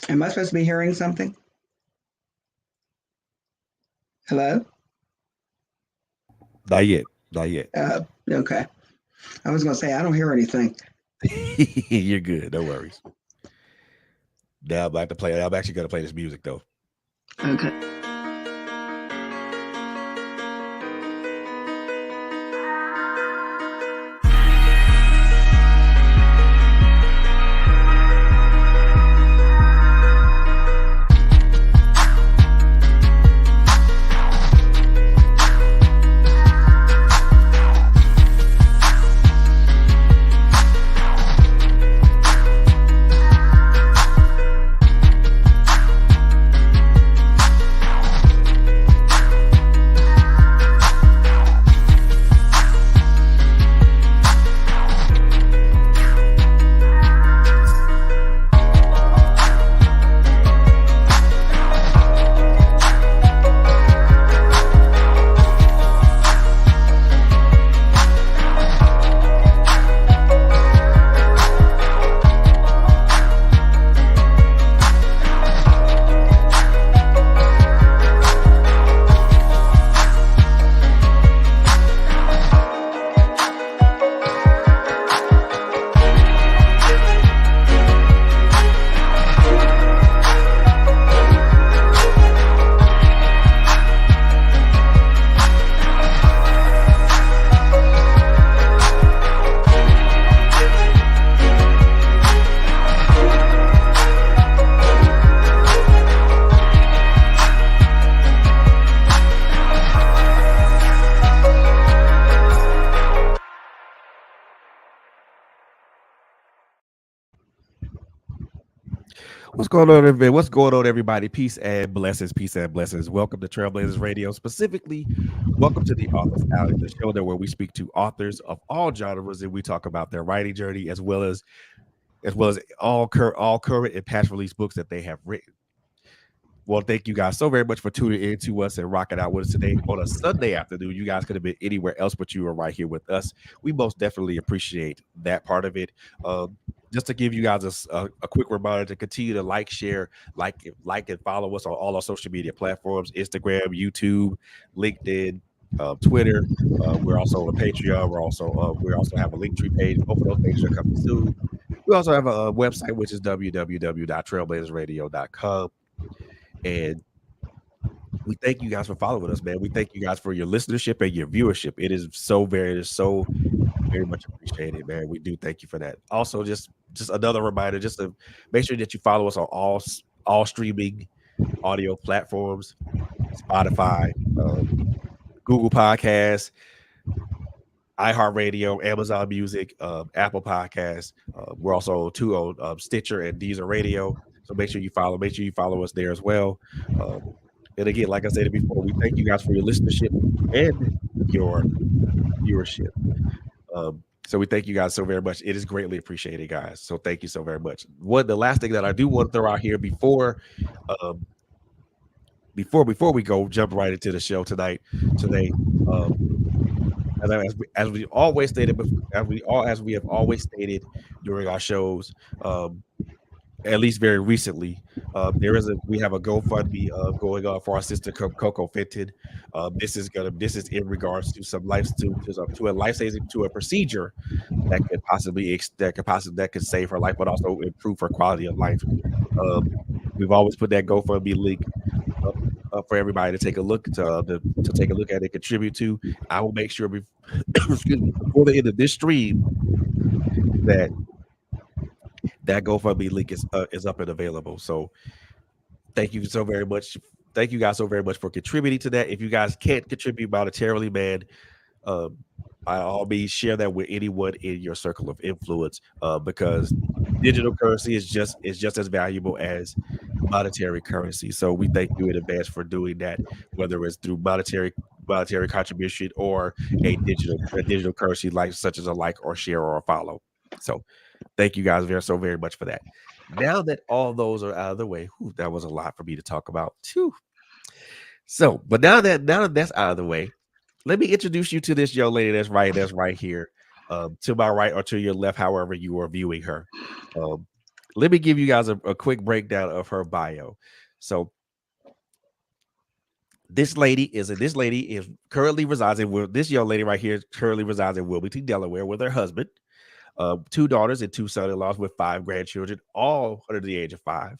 Am I supposed to be hearing something? Hello? Not yet. Not yet. Okay. I was going to say, I don't hear anything. You're good. No worries. Now I'm about to play. I'm actually gonna play this music though. Okay. What's going on, everybody? What's going on, everybody? Peace and blessings. Peace and blessings. Welcome to Trailblazers Radio. Specifically, welcome to the Authors Alley, the show there where we speak to authors of all genres and we talk about their writing journey as well as all current and past release books that they have written. Well, thank you guys so very much for tuning in to us and rocking out with us today on a Sunday afternoon. You guys could have been anywhere else, but you were right here with us. We most definitely appreciate that part of it. Just to give you guys a quick reminder to continue to like and follow us on all our social media platforms: Instagram, YouTube, LinkedIn, Twitter. We're also on Patreon. We also have a Linktree page. Both of those pages are coming soon. We also have a website, which is www.trailblazersradio.com. And we thank you guys for following us, man. We thank you guys for your listenership and your viewership. It is so very much appreciated, man. We do thank you for that. Also, just another reminder, just to make sure that you follow us on all streaming audio platforms: Spotify, Google Podcasts, iHeartRadio, Amazon Music, Apple Podcasts. We're also too on Stitcher and Deezer Radio. So make sure you follow. Make sure you follow us there as well. And again, like I said before, we thank you guys for your listenership and your viewership. So we thank you guys so very much. It is greatly appreciated, guys. So thank you so very much. The last thing that I do want to throw out here um, before we go jump right into the show today, as we always stated, as we have always stated during our shows, at least very recently, we have a GoFundMe going on for our sister Coco Fenton. This is in regards to some life to a life saving to a procedure that could save her life, but also improve her quality of life. Um, we've always put that GoFundMe link up for everybody to take a look to take a look at and contribute to. I will make sure excuse me, before the end of this stream that that GoFundMe link is up and available. So thank you so very much. Thank you guys so very much for contributing to that. If you guys can't contribute monetarily, man, um, by all means share that with anyone in your circle of influence, because digital currency is just as valuable as monetary currency. So we thank you in advance for doing that, whether it's through monetary contribution or a digital currency like such as a like or share or a follow. So thank you guys so very much for that. Now that all those are out of the way, whew, that was a lot for me to talk about too. So, but now that that's out of the way, let me introduce you to this young lady that's right here, to my right or to your left, however you are viewing her. Um, let me give you guys a quick breakdown of her bio. So this lady is currently resides in this young lady right here currently resides in Wilmington, Delaware, with her husband, two daughters and two son-in-laws with 5 grandchildren, all under the age of 5.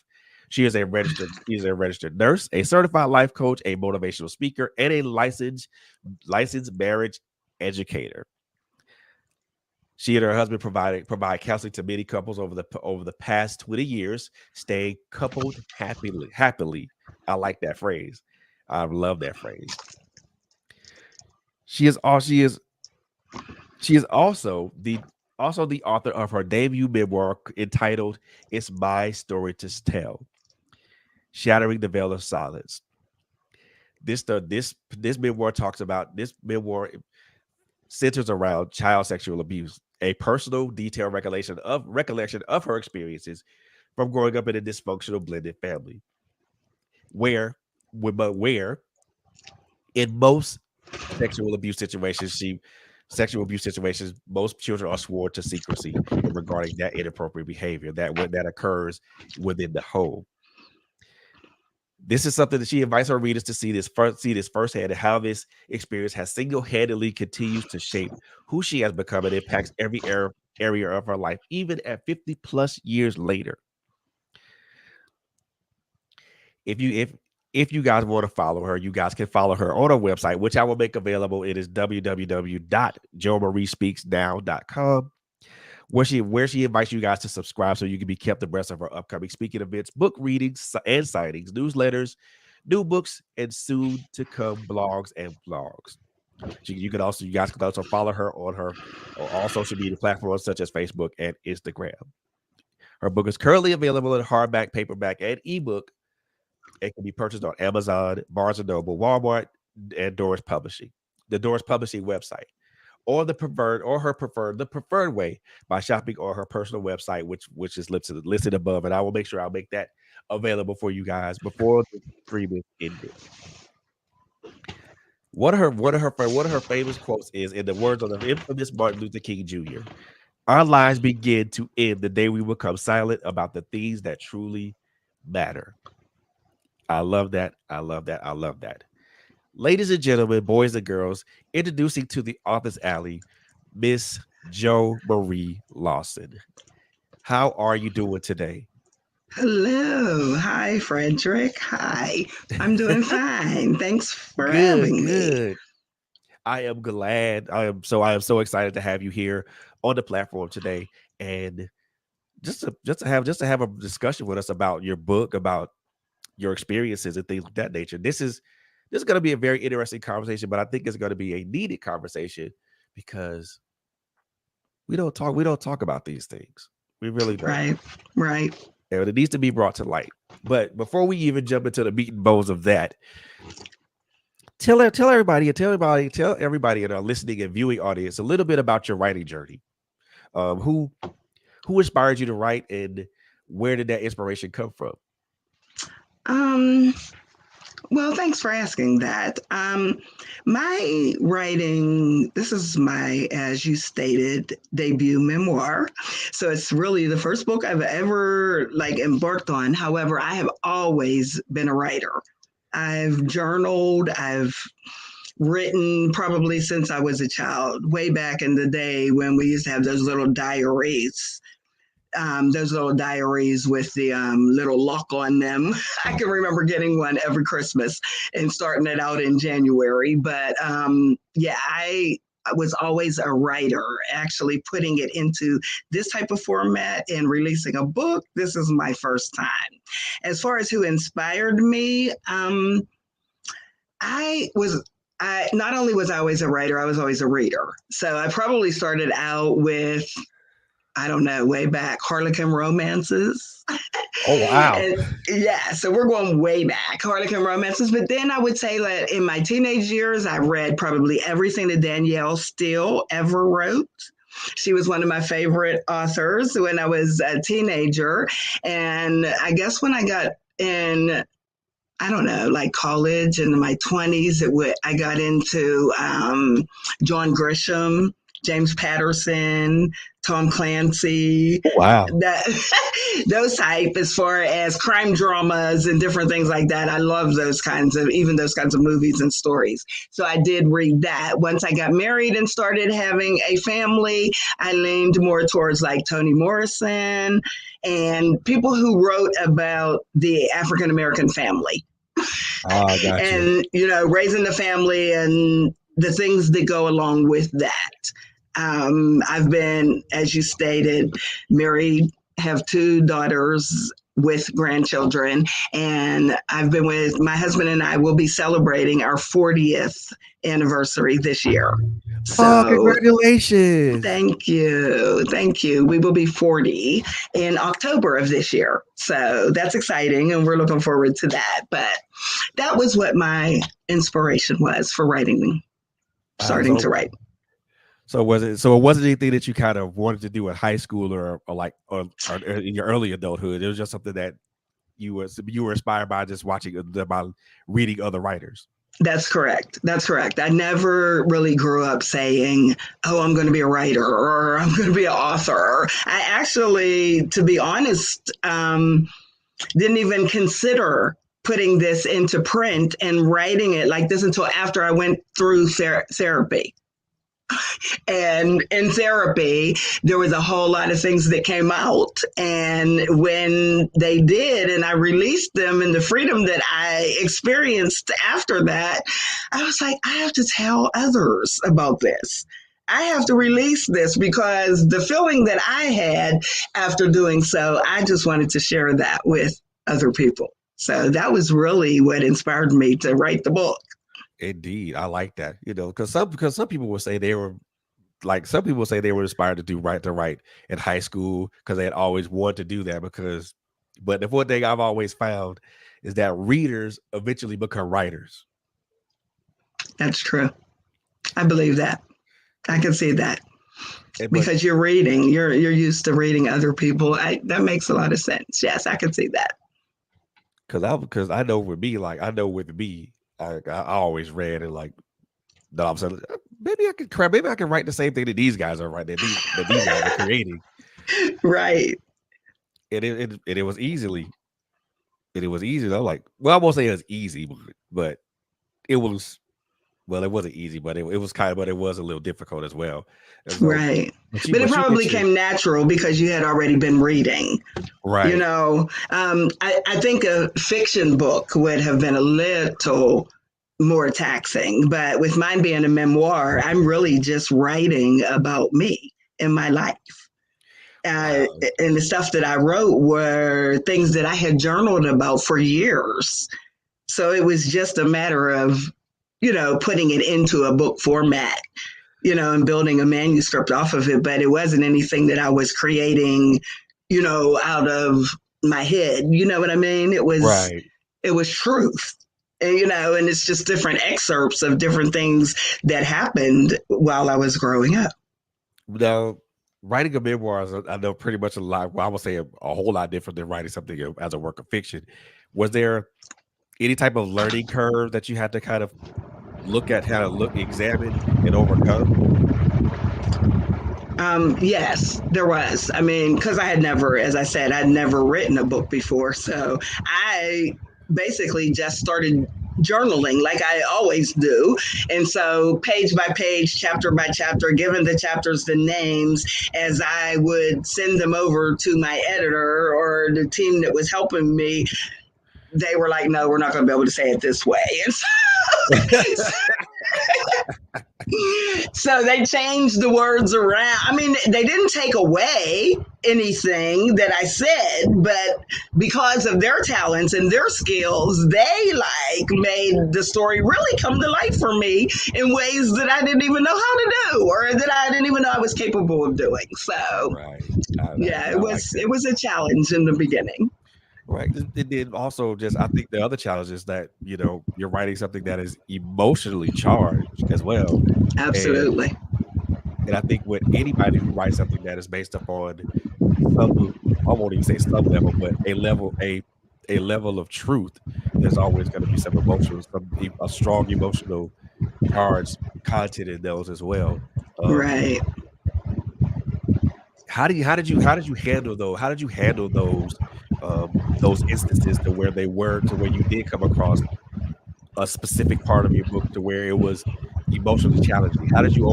She's a registered nurse, a certified life coach, a motivational speaker, and a licensed marriage educator. She and her husband provide counseling to many couples over the past 20 years, staying coupled happily. I like that phrase. I love that phrase. She is also the author of her debut memoir entitled "It's My Story to Tell," shattering the veil of silence. This memoir centers around child sexual abuse, a personal, detailed recollection of her experiences from growing up in a dysfunctional blended family, where in most sexual abuse situations, most children are sworn to secrecy regarding that inappropriate behavior that occurs within the home. This is something that she invites her readers to see this firsthand, and how this experience has single-handedly continues to shape who she has become and impacts every area of her life, even at 50 plus years later. If you guys want to follow her, you guys can follow her on her website, which I will make available. It is www.jomariespeaksnow.com, where she invites you guys to subscribe so you can be kept abreast of her upcoming speaking events, book readings and signings, newsletters, new books, and soon to come blogs and vlogs. You guys can also follow her on all social media platforms such as Facebook and Instagram. Her book is currently available in hardback, paperback, and ebook. It can be purchased on Amazon, Barnes & Noble, Walmart, and Doris Publishing, the Doris Publishing website, or the preferred way by shopping on her personal website, which is listed above. And I will make sure I'll make that available for you guys before the stream is ended. One of her famous quotes is, in the words of the infamous Martin Luther King Jr., "Our lives begin to end the day we become silent about the things that truly matter." I love that. I love that. I love that. Ladies and gentlemen, boys and girls, introducing to the Author's Alley, Miss Jo Marie Lawson. How are you doing today? Hello. Hi, Frederick. Hi. I'm doing fine. Thanks for having me. I am glad. I am so excited to have you here on the platform today, and just to have a discussion with us about your book, about your experiences and things of that nature. This is going to be a very interesting conversation, but I think it's going to be a needed conversation because we don't talk about these things. We really don't. Right. And it needs to be brought to light. But before we even jump into the meat and bones of that, tell everybody in our listening and viewing audience a little bit about your writing journey. Who inspired you to write, and where did that inspiration come from? Well, thanks for asking that. My writing, this is my, as you stated, debut memoir. So it's really the first book I've ever embarked on. However, I have always been a writer. I've journaled, I've written probably since I was a child, way back in the day when we used to have those little diaries. With the little lock on them. I can remember getting one every Christmas and starting it out in January. But I was always a writer. Actually putting it into this type of format and releasing a book, this is my first time. As far as who inspired me, I not only was I always a writer, I was always a reader. So I probably started out with, I don't know, way back, Harlequin romances. Oh, wow. So we're going way back, Harlequin romances. But then I would say that in my teenage years, I read probably everything that Danielle Steele ever wrote. She was one of my favorite authors when I was a teenager. And I guess when I got in, I don't know, like college in my 20s, I got into John Grisham, James Patterson, Tom Clancy, Wow. that those type as far as crime dramas and different things like that. I love even those kinds of movies and stories. So I did read that. Once I got married and started having a family, I leaned more towards like Toni Morrison and people who wrote about the African American family Ah, got you. and, raising the family and the things that go along with that. I've been, as you stated, married, have two daughters with grandchildren, and I've been with my husband and I will be celebrating our 40th anniversary this year. Oh, So congratulations. thank you. Thank you. We will be 40 in October of this year. So that's exciting, and we're looking forward to that. But that was what my inspiration was for writing, starting to So write. it wasn't anything that you kind of wanted to do in high school or in your early adulthood. It was just something that you were inspired by just watching by reading other writers. That's correct. That's correct. I never really grew up saying, oh, I'm going to be a writer or I'm going to be an author. I actually, to be honest, didn't even consider putting this into print and writing it like this until after I went through therapy. And in therapy, there was a whole lot of things that came out. And when they did, and I released them and the freedom that I experienced after that, I was like, I have to tell others about this. I have to release this because the feeling that I had after doing so, I just wanted to share that with other people. So that was really what inspired me to write the book. Indeed, I like that. Because some people will say they were inspired to write in high school because they had always wanted to do that. But the one thing I've always found is that readers eventually become writers. That's true. I believe that. I can see that because you're used to reading other people. That makes a lot of sense. Yes, I can see that. Because I know with me, I always read and like that. I'm saying maybe I can write the same thing that these guys are writing, that these guys are creating. Right. It was easily. It was easy. I'm like, well, I won't say it was easy, but it was. Well, it wasn't easy, but it was but it was a little difficult as well. So, right. But it probably came natural because you had already been reading. Right. I think a fiction book would have been a little more taxing, but with mine being a memoir, I'm really just writing about me and my life. Wow. And the stuff that I wrote were things that I had journaled about for years. So it was just a matter of putting it into a book format, and building a manuscript off of it. But it wasn't anything that I was creating, out of my head. You know what I mean? It was truth. And it's just different excerpts of different things that happened while I was growing up. Now, writing a memoir is, I know, pretty much a lot. Well, I would say a whole lot different than writing something as a work of fiction. Was there any type of learning curve that you had to kind of examine and overcome? Yes, there was. I mean, because I had never, as I said, I'd never written a book before. So I basically just started journaling like I always do. And so page by page, chapter by chapter, giving the chapters the names as I would send them over to my editor or the team that was helping me. They were like, no, we're not going to be able to say it this way. And so they changed the words around. I mean, they didn't take away anything that I said, but because of their talents and their skills, they made the story really come to life for me in ways that I didn't even know how to do or that I didn't even know I was capable of doing. So it was a challenge in the beginning. Right. It did also I think the other challenge is that, you're writing something that is emotionally charged as well. Absolutely. And I think with anybody who writes something that is based upon I won't even say some level, but a level of truth, there's always going to be some a strong emotional charged content in those as well. Right. How did you handle those? How did you handle those instances to where you did come across a specific part of your book to where it was emotionally challenging? How did you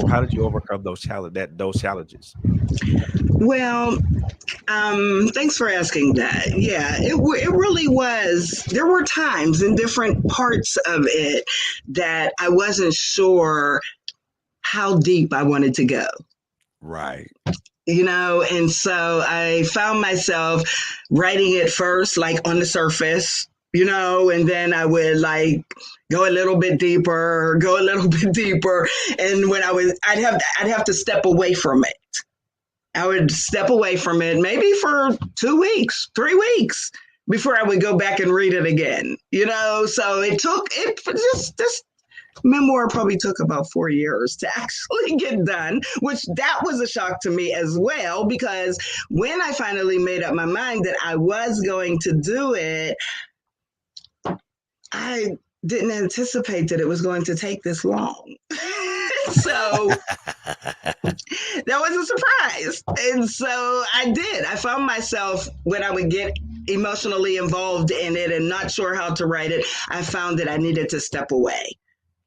overcome those challenges? Well, thanks for asking that. Yeah, it really was. There were times in different parts of it that I wasn't sure how deep I wanted to go. Right. And so I found myself writing it first, like on the surface, and then I would like go a little bit deeper, go a little bit deeper. And when I'd have to step away from it. I would step away from it maybe for 2 weeks, 3 weeks before I would go back and read it again, So this memoir probably took about 4 years to actually get done, which that was a shock to me as well, because when I finally made up my mind that I was going to do it, I didn't anticipate that it was going to take this long. So that was a surprise. And so I did. I found myself when I would get emotionally involved in it and not sure how to write it, I found that I needed to step away.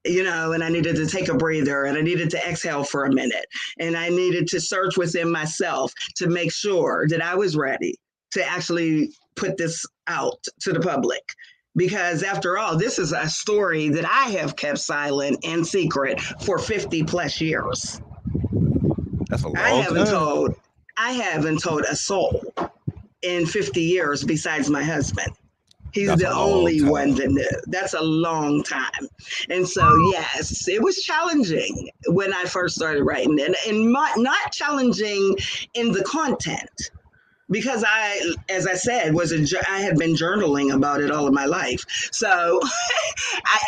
And I needed to take a breather and I needed to exhale for a minute. And I needed to search within myself to make sure that I was ready to actually put this out to the public. Because after all, this is a story that I have kept silent and secret for 50 plus years. That's a long time. I haven't told a soul in 50 years besides my husband. He's the only one that knew. That's a long time. And so, yes, it was challenging when I first started writing, and not challenging in the content, because as I said, I had been journaling about it all of my life. So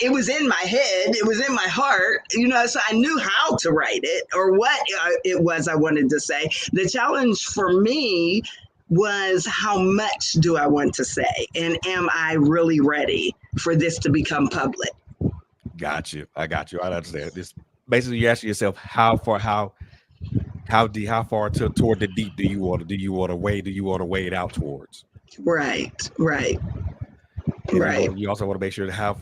it was in my head, it was in my heart, so I knew how to write it or what it was I wanted to say. The challenge for me was, how much do I want to say? And am I really ready for this to become public? Got you. I got you. I understand. This basically, you're asking yourself how far toward the deep do you want to wade out towards? Right. And you also want to make sure that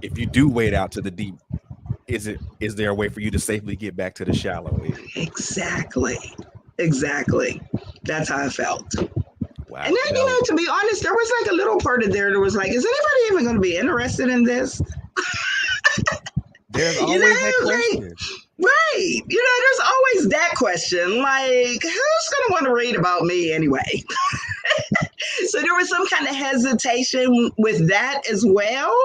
if you do wade out to the deep, is there a way for you to safely get back to the shallow end? Exactly. That's how I felt. Wow. And then, to be honest, there was like a little part of there that was like, is anybody even going to be interested in this? There's always that question. Right. There's always that question. Like, who's going to want to read about me anyway? So there was some kind of hesitation with that as well.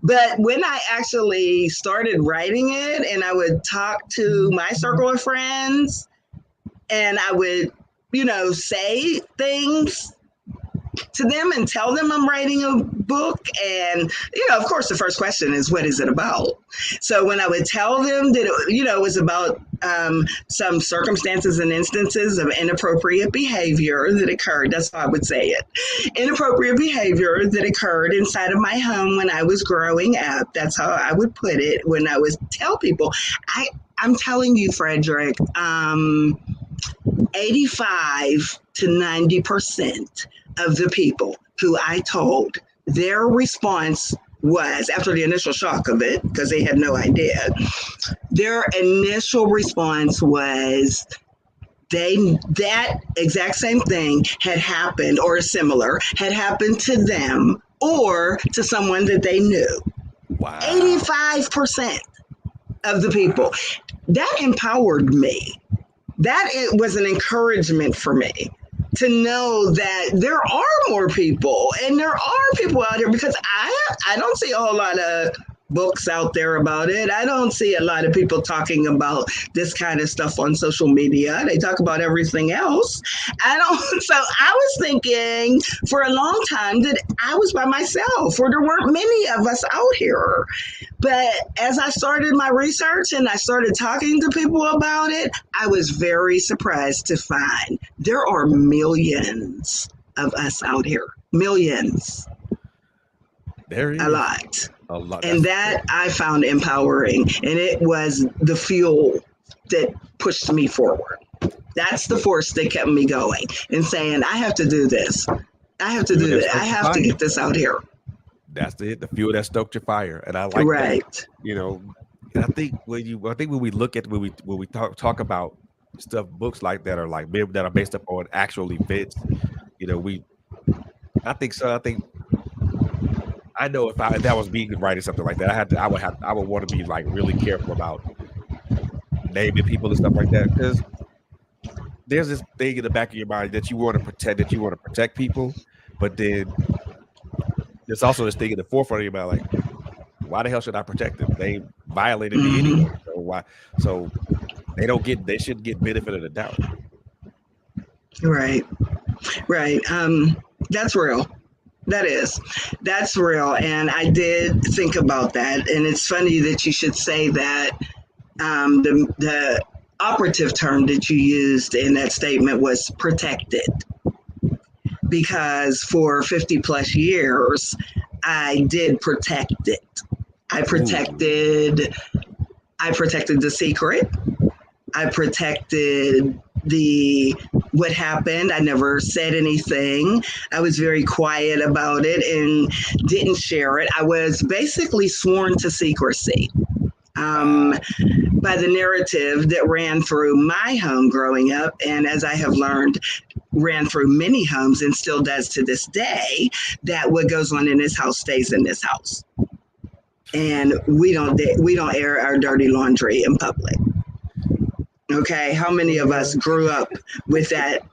But when I actually started writing it and I would talk to my circle of friends and I would, say things to them and tell them I'm writing a book. And, of course, the first question is, what is it about? So when I would tell them that, it was about some circumstances and instances of inappropriate behavior that occurred, that's how I would say it. Inappropriate behavior that occurred inside of my home when I was growing up. That's how I would put it when I would tell people. I'm telling you, Frederick, 85 to 90% of the people who I told, their response was, after the initial shock of it, because they had no idea, their initial response was that exact same thing had happened or similar had happened to them or to someone that they knew. Wow. 85% of the people. That empowered me. That it was an encouragement for me to know that there are more people and there are people out here, because I don't see a whole lot of books out there about it. I don't see a lot of people talking about this kind of stuff on social media. They talk about everything else. So I was thinking for a long time that I was by myself, or there weren't many of us out here. But as I started my research and I started talking to people about it, I was very surprised to find there are millions of us out here. Millions. There is. A lot. A lot. And that I found empowering. And it was the fuel that pushed me forward. That's the force that kept me going and saying, I have to do this. I have to do that. I have to get this out here. That's the fuel that stoked your fire. And I like that. You know, and I think when we look at when we talk about stuff, books like that are like that are based upon actual events, you know, I think so. I know if that was me writing something like that, I would want to be like really careful about naming people and stuff like that, because there's this thing in the back of your mind that you want to protect people, but then there's also this thing in the forefront of your mind, like, why the hell should I protect them? They violated me anyway. So why? So they shouldn't get benefit of the doubt. Right. That's real. That's real. And I did think about that. And it's funny that you should say that. The operative term that you used in that statement was protected, because for 50 plus years, I did protect it. I protected the secret. I protected what happened. I never said anything. I was very quiet about it and didn't share it. I was basically sworn to secrecy. By the narrative that ran through my home growing up, and as I have learned, ran through many homes and still does to this day, that what goes on in this house stays in this house. And we don't air our dirty laundry in public. Okay, how many of us grew up with that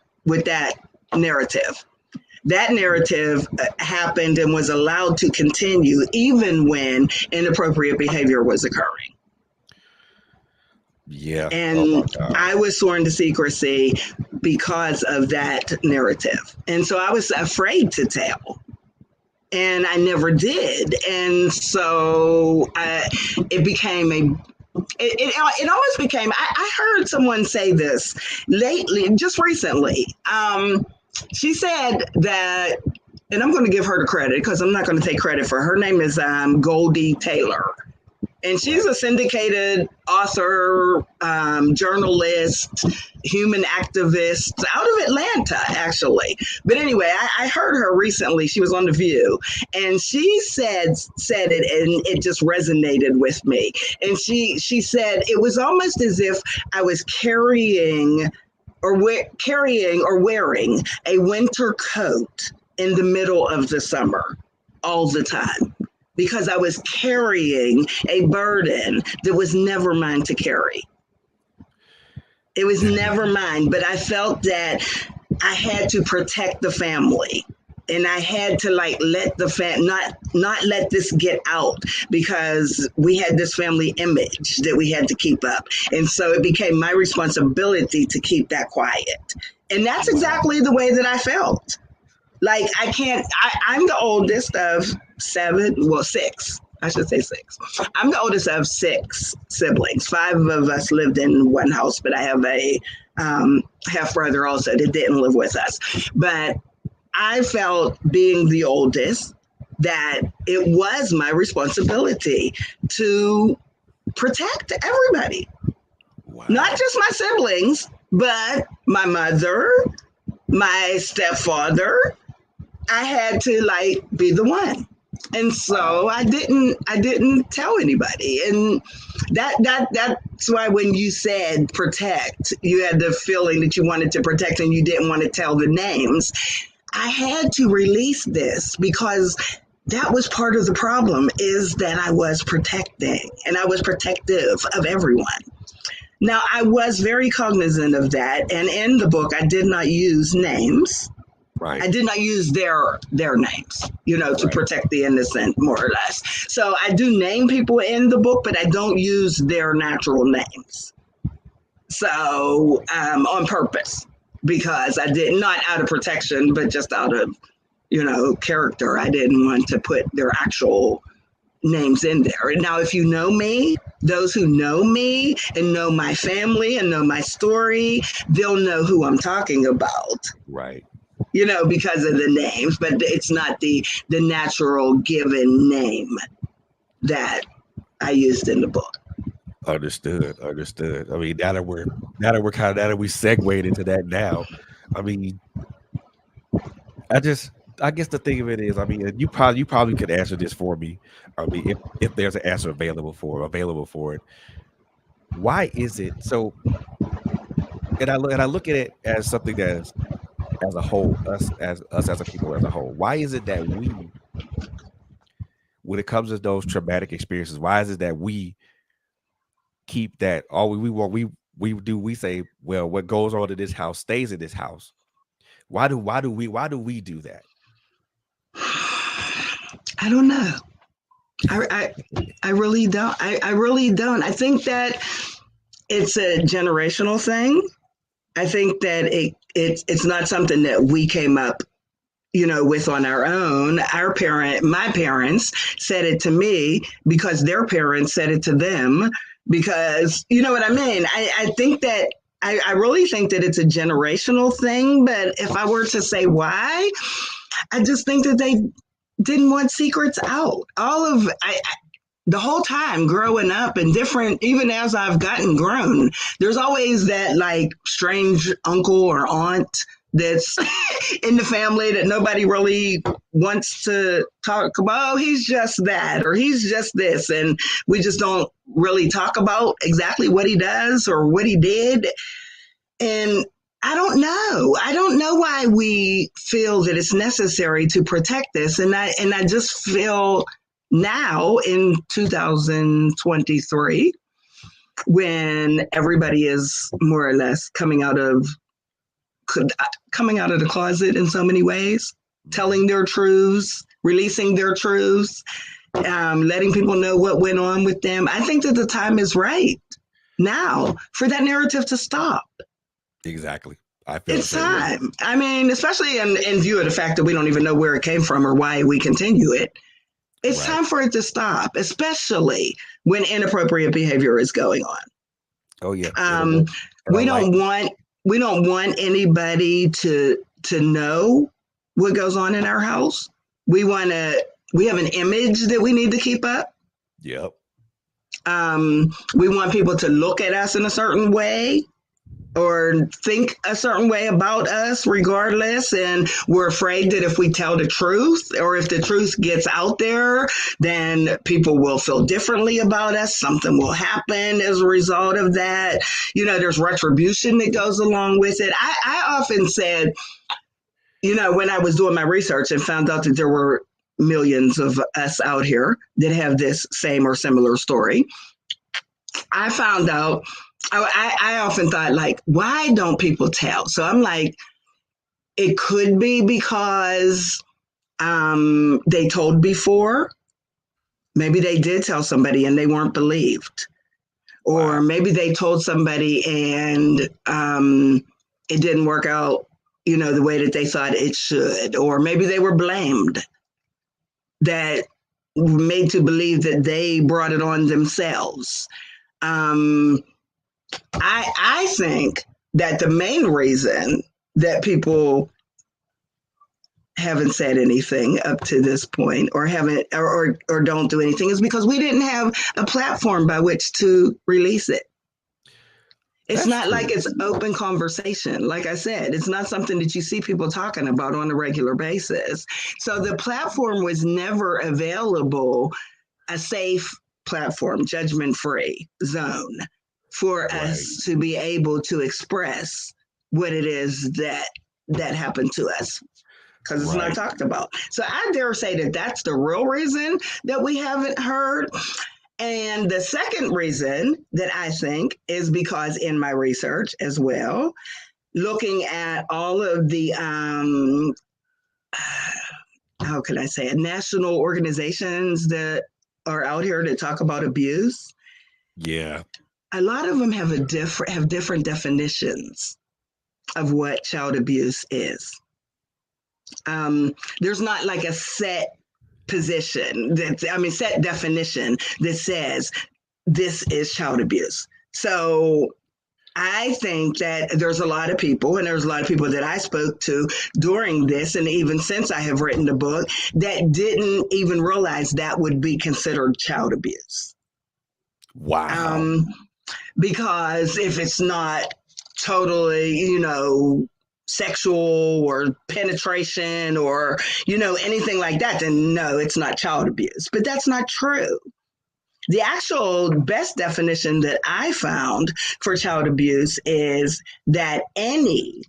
narrative? That narrative happened and was allowed to continue even when inappropriate behavior was occurring. Yeah. And I was sworn to secrecy because of that narrative. And so I was afraid to tell. And I never did. And so it became it almost became, I heard someone say this lately, just recently. She said that, and I'm going to give her the credit because I'm not going to take credit for her. Her name is Goldie Taylor. And she's a syndicated author, journalist, human activist out of Atlanta, actually. But anyway, I heard her recently. She was on The View, and she said it, and it just resonated with me. And she said it was almost as if I was carrying or wearing a winter coat in the middle of the summer all the time, because I was carrying a burden that was never mine to carry. It was never mine, but I felt that I had to protect the family, and I had to let the not let this get out, because we had this family image that we had to keep up. And so it became my responsibility to keep that quiet. And that's exactly the way that I felt. Like I'm the oldest of six. I should say six. I'm the oldest of six siblings. 5 of us lived in one house, but I have a half brother also that didn't live with us. But I felt, being the oldest, that it was my responsibility to protect everybody. Wow. Not just my siblings, but my mother, my stepfather. I had to be the one. And so I didn't tell anybody. And that's why when you said protect, you had the feeling that you wanted to protect and you didn't want to tell the names. I had to release this because that was part of the problem, is that I was protecting, and I was protective of everyone. Now, I was very cognizant of that. And in the book, I did not use names. Right. I did not use their names, to protect the innocent, more or less. So I do name people in the book, but I don't use their natural names. So on purpose, because I did, not out of protection, but just out of, character. I didn't want to put their actual names in there. Now, if you know me, those who know me and know my family and know my story, they'll know who I'm talking about. Right. Because of the names, but it's not the natural given name that I used in the book. Understood. I mean, now that we segued into that now. I mean, I just I guess the thing of it is, I mean, you probably could answer this for me. I mean, if there's an answer available for it, why is it so? And I look at it as something that is, as a whole, us as a people as a whole. Why is it that we, when it comes to those traumatic experiences, why is it that we keep that all we want we say, well, what goes on in this house stays in this house? Why do we do that? I don't know. I really don't. I really don't. I think that it's a generational thing. I think that it's not something that we came up, with on our own. My parents said it to me because their parents said it to them, because you know what I mean. I think that I really think that it's a generational thing. But if I were to say why, I just think that they didn't want secrets out. The whole time growing up and different, even as I've gotten grown, there's always that like strange uncle or aunt that's in the family that nobody really wants to talk about. Oh, he's just that, or he's just this. And we just don't really talk about exactly what he does or what he did. And I don't know. I don't know why we feel that it's necessary to protect this. And I just feel now in 2023, when everybody is more or less coming out of the closet in so many ways, telling their truths, releasing their truths, letting people know what went on with them. I think that the time is right now for that narrative to stop. Exactly. I feel it's time. I mean, especially in view of the fact that we don't even know where it came from or why we continue it. It's time for it to stop, especially when inappropriate behavior is going on. Oh yeah. We don't want anybody to know what goes on in our house. We have an image that we need to keep up. Yep. We want people to look at us in a certain way or think a certain way about us regardless. And we're afraid that if we tell the truth or if the truth gets out there, then people will feel differently about us. Something will happen as a result of that. There's retribution that goes along with it. I often said, when I was doing my research and found out that there were millions of us out here that have this same or similar story, I found out, I often thought, like, why don't people tell? So I'm like, it could be because they told before. Maybe they did tell somebody and they weren't believed. Or maybe they told somebody and it didn't work out, the way that they thought it should. Or maybe they were blamed, that made to believe that they brought it on themselves. I think that the main reason that people haven't said anything up to this point or haven't or don't do anything is because we didn't have a platform by which to release it. It's not true. Like it's open conversation. Like I said, it's not something that you see people talking about on a regular basis. So the platform was never available, a safe platform, judgment-free zone for us to be able to express what it is that happened to us, because it's not talked about. So I dare say that that's the real reason that we haven't heard. And the second reason that I think is because in my research as well, looking at all of the, how can I say it, national organizations that are out here to talk about abuse. Yeah. A lot of them have different definitions of what child abuse is. There's not like a set position set definition that says this is child abuse. So I think that there's a lot of people, and there's a lot of people that I spoke to during this, and even since I have written the book, that didn't even realize that would be considered child abuse. Wow. Because if it's not totally, sexual or penetration or, anything like that, then no, it's not child abuse. But that's not true. The actual best definition that I found for child abuse is that any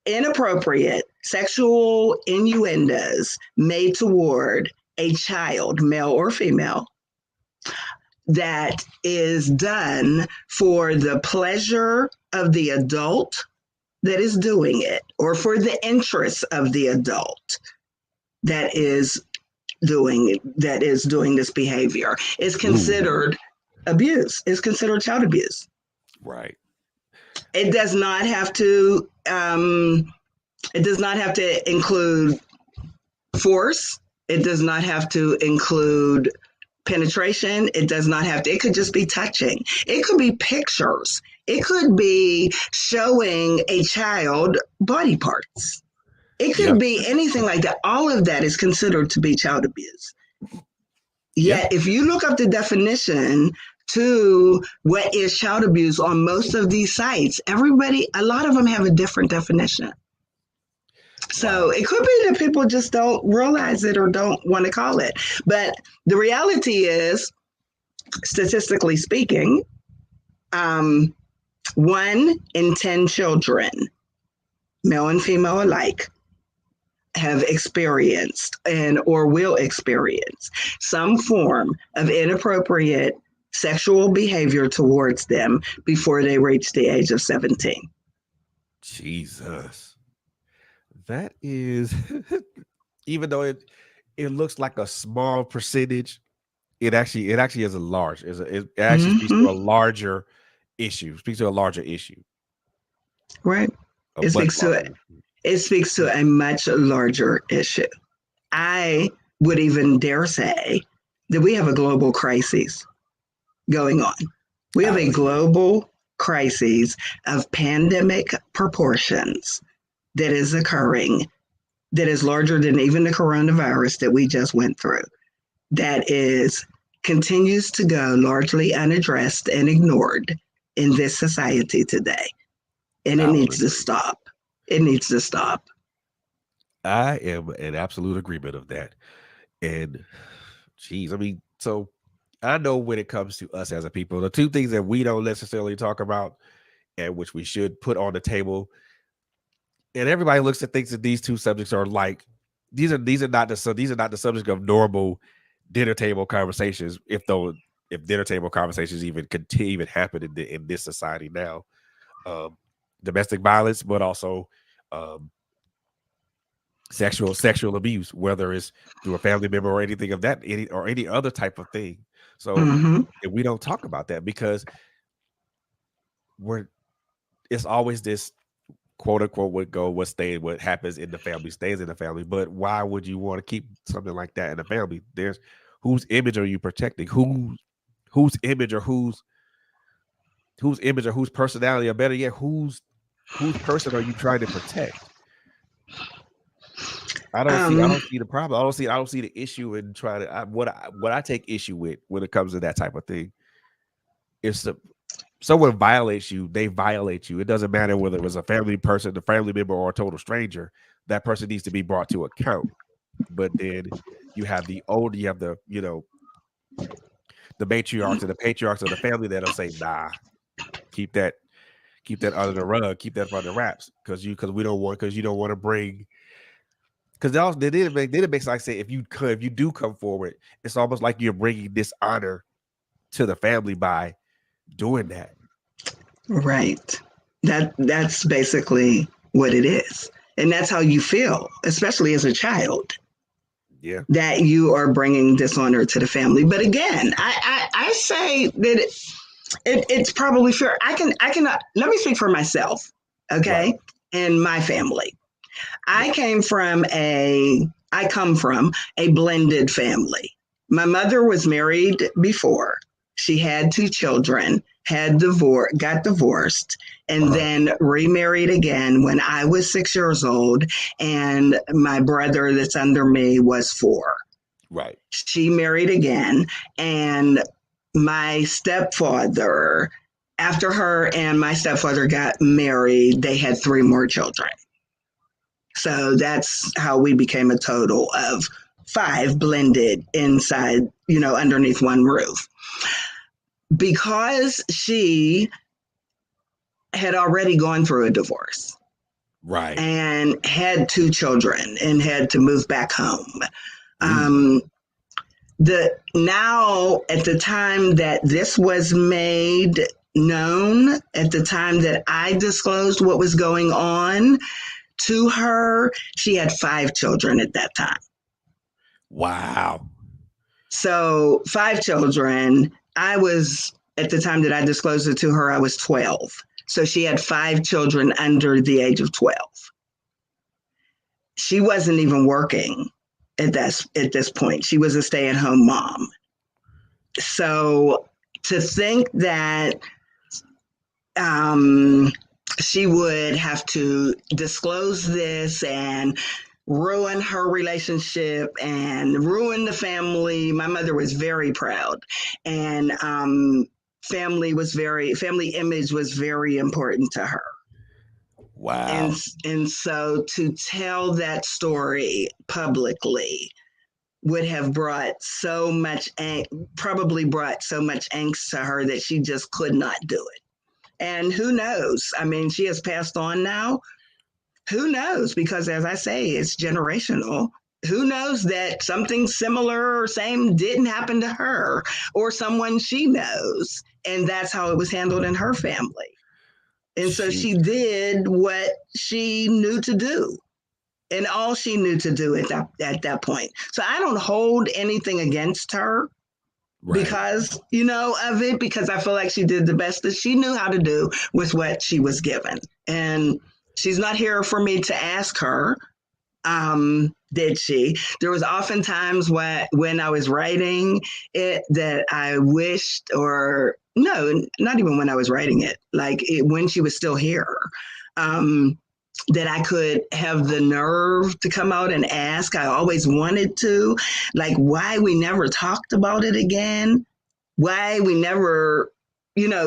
inappropriate sexual innuendos made toward a child, male or female, that is done for the pleasure of the adult that is doing it, or for the interest of the adult that is doing this behavior, is considered abuse. Is considered child abuse. Right. It does not have to. It does not have to include force. It does not have to include penetration. It does not have to. It could just be touching. It could be pictures. It could be showing a child body parts. It could be anything like that. All of that is considered to be child abuse. Yet, if you look up the definition to what is child abuse on most of these sites, a lot of them have a different definition. So it could be that people just don't realize it or don't want to call it. But the reality is, statistically speaking, 1 in 10 children, male and female alike, have experienced or will experience some form of inappropriate sexual behavior towards them before they reach the age of 17. Jesus. That is, even though it looks like a small percentage, it actually is a large. It actually speaks to a larger issue. Speaks to a larger issue. Right. It speaks to a much larger issue. I would even dare say that we have a global crisis going on. We have a global crisis of pandemic proportions that is occurring, that is larger than even the coronavirus that we just went through, that continues to go largely unaddressed and ignored in this society today. And it needs to stop. It needs to stop. I am in absolute agreement of that. And geez, I mean, so I know when it comes to us as a people, the two things that we don't necessarily talk about and which we should put on the table, and everybody looks at things that these two subjects are like, these are not the subject of normal dinner table conversations, if dinner table conversations even happen in this society now. Domestic violence, but also sexual abuse, whether it's through a family member or anything of that, any other type of thing. So if we don't talk about that, because it's always this quote unquote what happens in the family stays in the family. But why would you want to keep something like that in the family? There's whose image are you protecting? Whose image or whose personality, or better yet, whose person are you trying to protect? I don't see the problem. I don't see the issue in trying to. What I take issue with when it comes to that type of thing is someone violates you, they violate you. It doesn't matter whether it was a family member, or a total stranger. That person needs to be brought to account. But then you have the matriarchs and the patriarchs of the family that'll say, nah, keep that under the rug, keep that under wraps, because you don't want to bring. Because they did make like say, if you do come forward, it's almost like you're bringing dishonor to the family by doing that. Right. That's basically what it is, and that's how you feel, especially as a child. Yeah. That you are bringing dishonor to the family. But again, I say that it's probably fair. I can let me speak for myself, okay, right. And my family. I come from a blended family. My mother was married before. She had 2 children, got divorced, and then remarried again when I was 6 years old, and my brother that's under me was 4. Right. She married again, and my stepfather, after her and my stepfather got married, they had 3 more children. So that's how we became a total of 5 blended inside, underneath one roof. Because she had already gone through a divorce. Right. And had 2 children and had to move back home. Now, at the time that this was made known, at the time that I disclosed what was going on to her, she had 5 children at that time. Wow. So 5 children. At the time that I disclosed it to her, I was 12. So she had 5 children under the age of 12. She wasn't even working at this point. She was a stay-at-home mom. So to think that she would have to disclose this and ruin her relationship and ruin the family. My mother was very proud, and family image was very important to her. Wow. And so to tell that story publicly would have probably brought so much angst to her that she just could not do it. And who knows? I mean, she has passed on now. Who knows? Because as I say, it's generational. Who knows that something similar or same didn't happen to her or someone she knows. And that's how it was handled in her family. And so she did what she knew to do and all she knew to do at that point. So I don't hold anything against her because, of it, because I feel like she did the best that she knew how to do with what she was given. And she's not here for me to ask her, did she? There was often times when I was writing it that I wished, or no, not even when I was writing it, when she was still here, that I could have the nerve to come out and ask. I always wanted to, why we never talked about it again, why we never,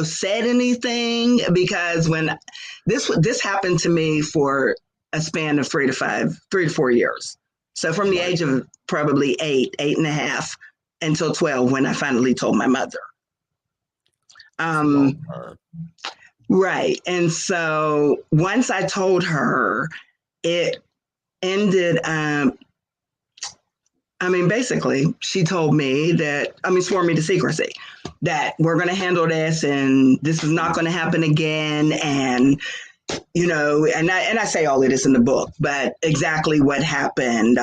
said anything, because when this happened to me for a span of 3 to 4 years. So from the age of probably 8 and a half until 12, when I finally told my mother. Right. And so once I told her, it ended, basically she told me swore me to secrecy, that we're going to handle this and this is not going to happen again. And, and I say all of this in the book, but exactly what happened.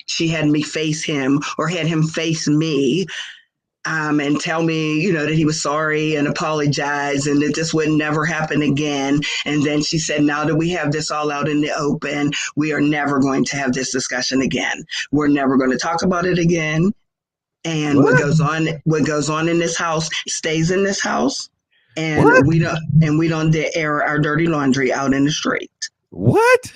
She had me face him, or had him face me, and tell me, that he was sorry and apologize and that this would never happen again. And then she said, now that we have this all out in the open, we are never going to have this discussion again. We're never going to talk about it again. And what goes on in this house stays in this house. And we don't air our dirty laundry out in the street. What?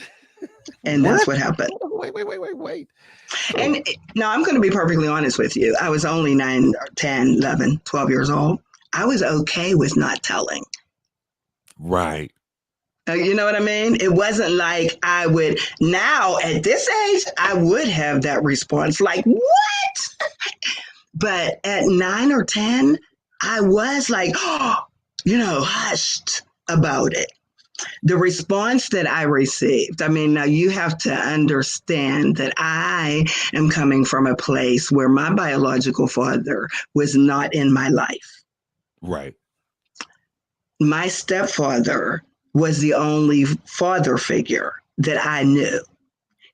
And that's what happened. Wait. So, and now I'm going to be perfectly honest with you. I was only 9, 10, 11, 12 years old. I was okay with not telling. Right. You know what I mean? It wasn't like I would now at this age, I would have that response like, what? But at 9 or 10, I was like, hushed about it. The response that I received, now you have to understand that I am coming from a place where my biological father was not in my life. Right. My stepfather was the only father figure that I knew.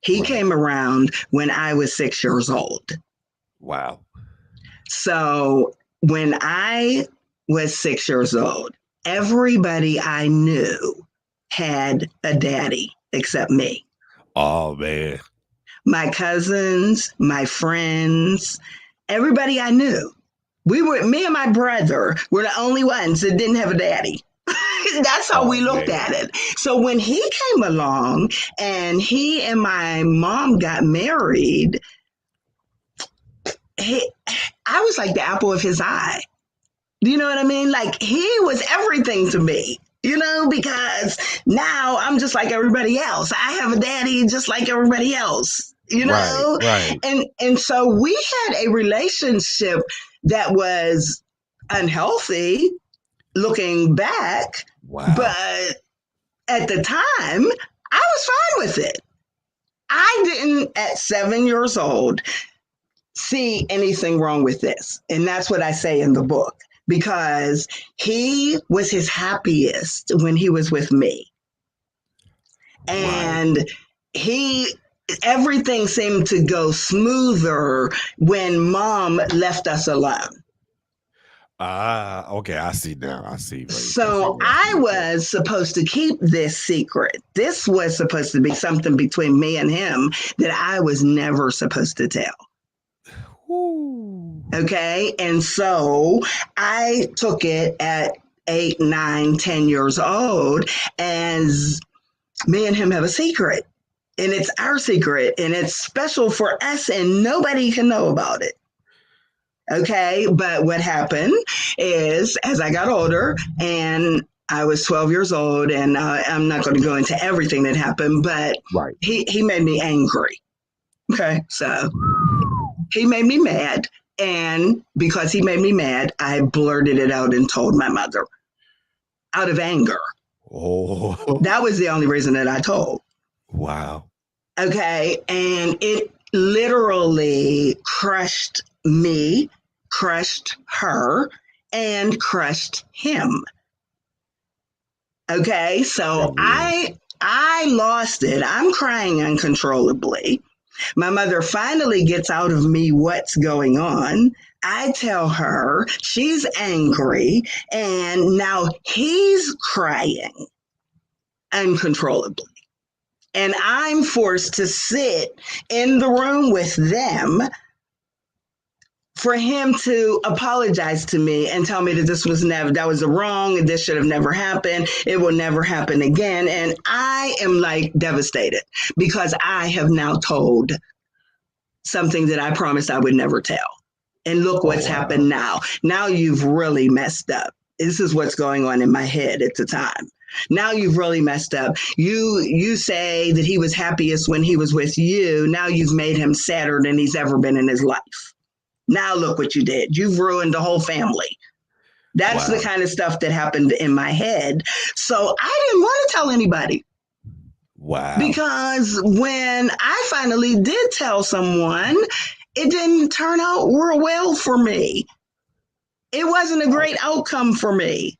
He came around when I was 6 years old. Wow. So when I was 6 years old, everybody I knew had a daddy except me. Oh, man. My cousins, my friends, everybody I knew. Me and my brother were the only ones that didn't have a daddy. That's how we looked at it. So when he came along and he and my mom got married, I was like the apple of his eye. Do you know what I mean? Like he was everything to me, because now I'm just like everybody else. I have a daddy just like everybody else, Right, right. and so we had a relationship that was unhealthy looking back, Wow. but at the time, I was fine with it. I didn't, at 7 years old, see anything wrong with this. And that's what I say in the book, because he was his happiest when he was with me. Right. And he, everything seemed to go smoother when mom left us alone. Okay. I see now. I see. I see So where that's I coming from. was supposed to keep this secret. This was supposed to be something between me and him that I was never supposed to tell. Ooh. Okay. And so I took it at 8, 9, 10 years old as me and him have a secret. And it's our secret and it's special for us and nobody can know about it. Okay. But what happened is as I got older and I was 12 years old, and I'm not going to go into everything that happened, but Right. he made me angry. Okay. So he made me mad. And because he made me mad, I blurted it out and told my mother out of anger. Oh, That was the only reason that I told. wow. Okay. And it literally crushed me, crushed her, and crushed him. Okay. That So is. I lost it. I'm crying uncontrollably. My mother finally gets out of me what's going on. I tell her, she's angry, and now he's crying uncontrollably. And I'm forced to sit in the room with them for him to apologize to me and tell me that that was wrong and this should have never happened. It will never happen again. And I am like devastated because I have now told something that I promised I would never tell. And look Oh, what's wow. happened now. Now you've really messed up. This is what's going on in my head at the time. Now you've really messed up. You say that he was happiest when he was with you. Now you've made him sadder than he's ever been in his life. Now look what you did. You've ruined the whole family. That's the Wow. kind of stuff that happened in my head. So I didn't want to tell anybody. Wow. Because when I finally did tell someone, it didn't turn out real well for me. It wasn't a great outcome for me.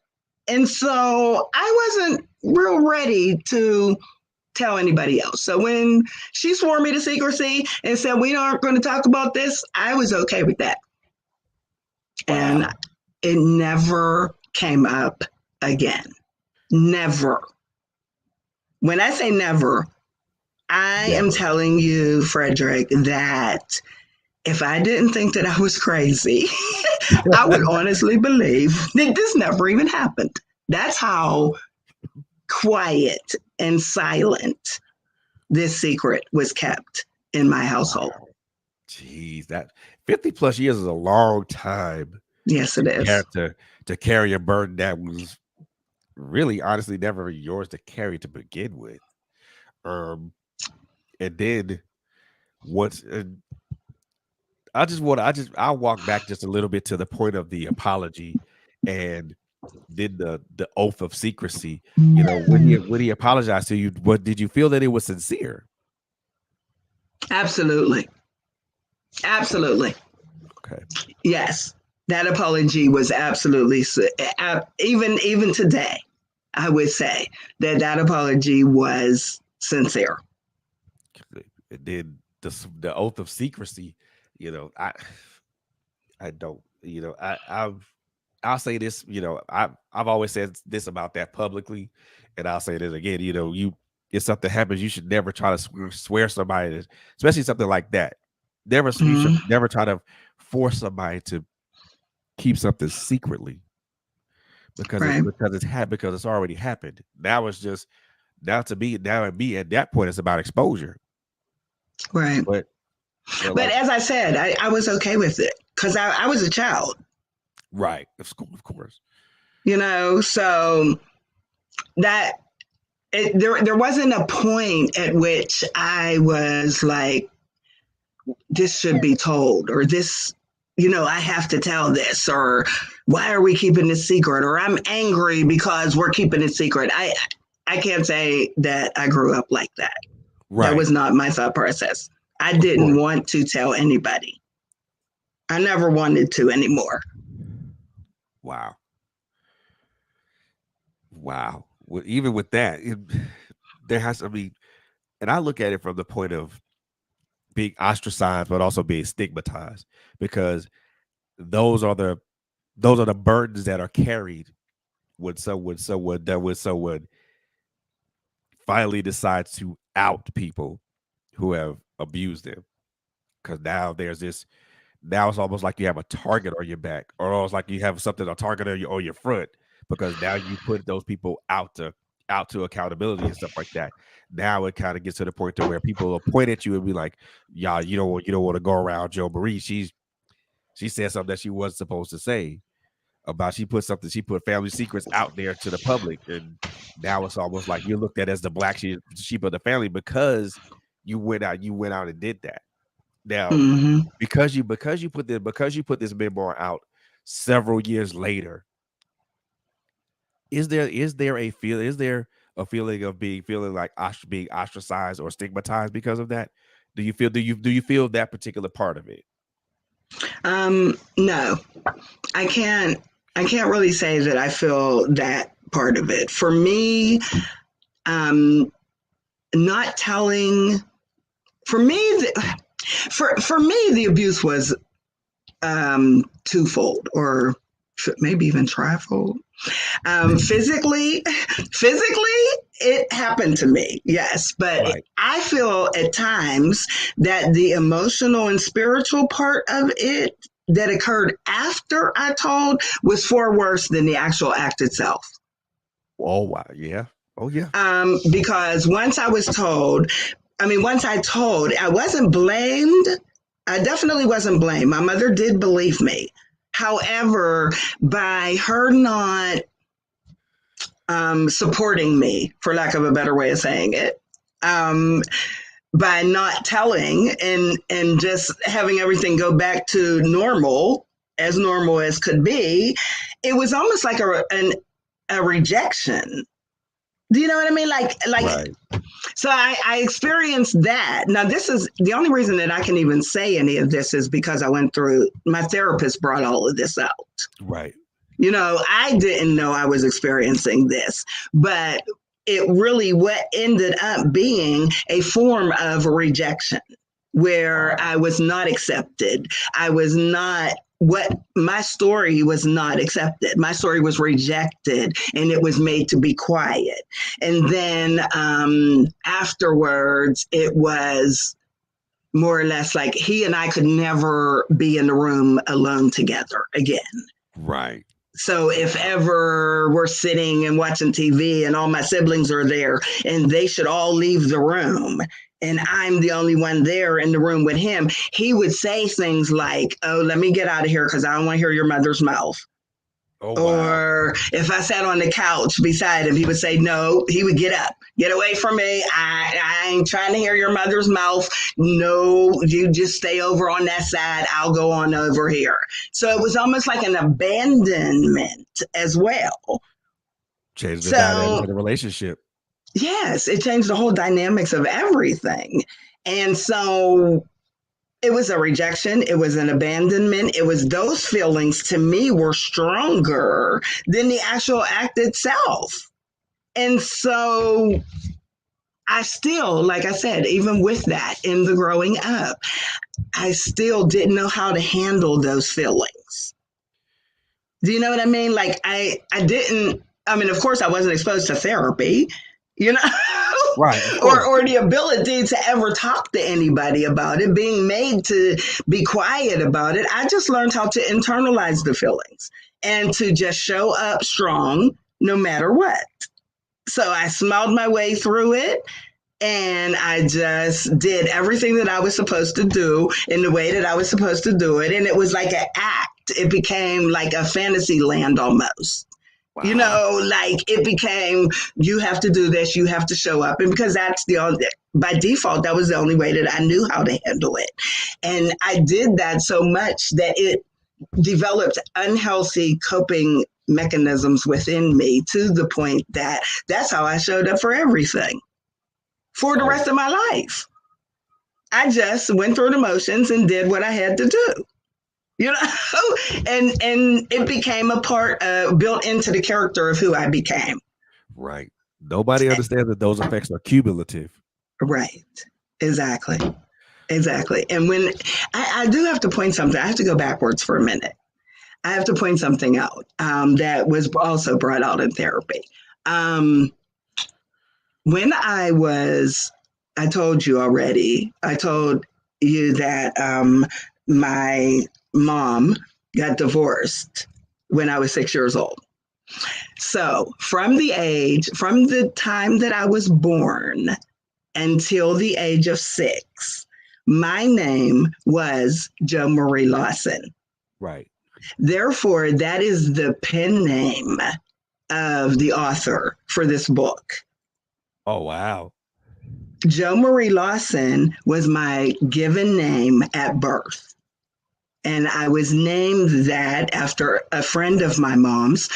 And so I wasn't real ready to tell anybody else. So when she swore me to secrecy and said, we aren't going to talk about this, I was okay with that. And Wow. it never came up again. Never. When I say never, I am Never. telling you, Frederick, that if I didn't think that I was crazy, I would honestly believe that this never even happened. That's how quiet and silent this secret was kept in my household. Wow. Jeez, that 50 plus years is a long time Yes, to it is. carry a burden that was really honestly never yours to carry to begin with. Um, and then once I'll walk back just a little bit to the point of the apology and then the oath of secrecy. When he apologized to you, what did you feel that it was sincere? Absolutely. Absolutely. Okay. Yes. That apology was absolutely, even today, I would say that apology was sincere. And then the oath of secrecy, you know, I don't, I'll say this, I've always said this about that publicly, and I'll say this again, if something happens, you should never try to swear somebody, especially something like that. You should Mm, never try to force somebody to keep something secretly right, because it's already happened. Now to me at that point, it's about exposure. right. But But But like, as I said, I was okay with it because I was a child, right, of course. so that there wasn't a point at which I was like, this should be told, or this, I have to tell this, or why are we keeping this secret, or I'm angry because we're keeping it secret. I can't say that I grew up like that. That Right, was not my thought process. I of didn't course. want to tell anybody. I never wanted to anymore. Wow, wow. Well, even with that, there has to be, and I look at it from the point of being ostracized, but also being stigmatized, because those are the burdens that are carried when someone finally decides to out people who have abused them. Because now there's this, now it's almost like you have a target on your back, or almost like you have something, a target on your front, because now you put those people out to accountability and stuff like that. Now it kind of gets to the point to where people will point at you and be like, "Yeah, you don't want to go around Jo Marie. She said something that she wasn't supposed to say about, she put family secrets out there to the public, and now it's almost like you're looked at as the black sheep of the family because you went out and did that. Now, Mm-hmm. because you put this memoir out several years later, is there a feeling of feeling like being ostracized or stigmatized because of that? Do you feel that particular part of it? No, I can't. I can't really say that I feel that part of it. For me, um, not telling. For me, for me, the abuse was twofold, or maybe even trifold. Physically, it happened to me, yes, but Right. I feel at times that the emotional and spiritual part of it that occurred after I told was far worse than the actual act itself. Oh wow. Yeah. Oh yeah. Because once I told, I wasn't blamed. I definitely wasn't blamed. My mother did believe me. However, by her not supporting me, for lack of a better way of saying it, um, by not telling and just having everything go back to normal as could be, it was almost like a rejection. Do you know what I mean? Right. So I experienced that. Now, this is the only reason that I can even say any of this is because I went through, my therapist brought all of this out. Right. I didn't know I was experiencing this, but it really what ended up being a form of rejection where Wow. I was not accepted. I was not what my story was not accepted. My story was rejected and it was made to be quiet. And then afterwards, it was more or less like he and I could never be in the room alone together again. Right. So if ever we're sitting and watching TV and all my siblings are there and they should all leave the room and I'm the only one there in the room with him, he would say things like, "Oh, let me get out of here because I don't want to hear your mother's mouth." Oh wow. Or if I sat on the couch beside him, he would say, "No," he would get up, "Get away from me. I ain't trying to hear your mother's mouth. No, you just stay over on that side. I'll go on over here." So it was almost like an abandonment as well. Change the dynamics So, of the relationship. yes, it changed the whole dynamics of everything. And so it was a rejection, it was an abandonment, it was those feelings to me were stronger than the actual act itself. And so I still, like I said, even with that in the growing up, I still didn't know how to handle those feelings. Do you know what I mean? Like I didn't, I mean, of course I wasn't exposed to therapy, you know, Right. Of or course. the ability to ever talk to anybody about it, being made to be quiet about it. I just learned how to internalize the feelings and to just show up strong no matter what. So I smiled my way through it. And I just did everything that I was supposed to do in the way that I was supposed to do it. And it was like an act. It became like a fantasy land almost. Wow. Like it became, you have to do this, you have to show up. And because that's the only, by default, that was the only way that I knew how to handle it. And I did that so much that it developed unhealthy coping mechanisms within me to the point that that's how I showed up for everything for the Oh, rest of my life. I just went through the motions and did what I had to do. You know, and it became a part built into the character of who I became. right. Nobody understands that those effects are cumulative. Right. Exactly. Exactly. And when I do have to point something, I have to go backwards for a minute. I have to point something out that was also brought out in therapy. Um, when I told you already, I told you that my mom got divorced when I was 6 years old. So from the time that I was born until the age of 6, my name was Jo Marie Lawson. Right. Therefore, that is the pen name of the author for this book. Oh, wow. Jo Marie Lawson was my given name at birth. And I was named that after a friend of my mom's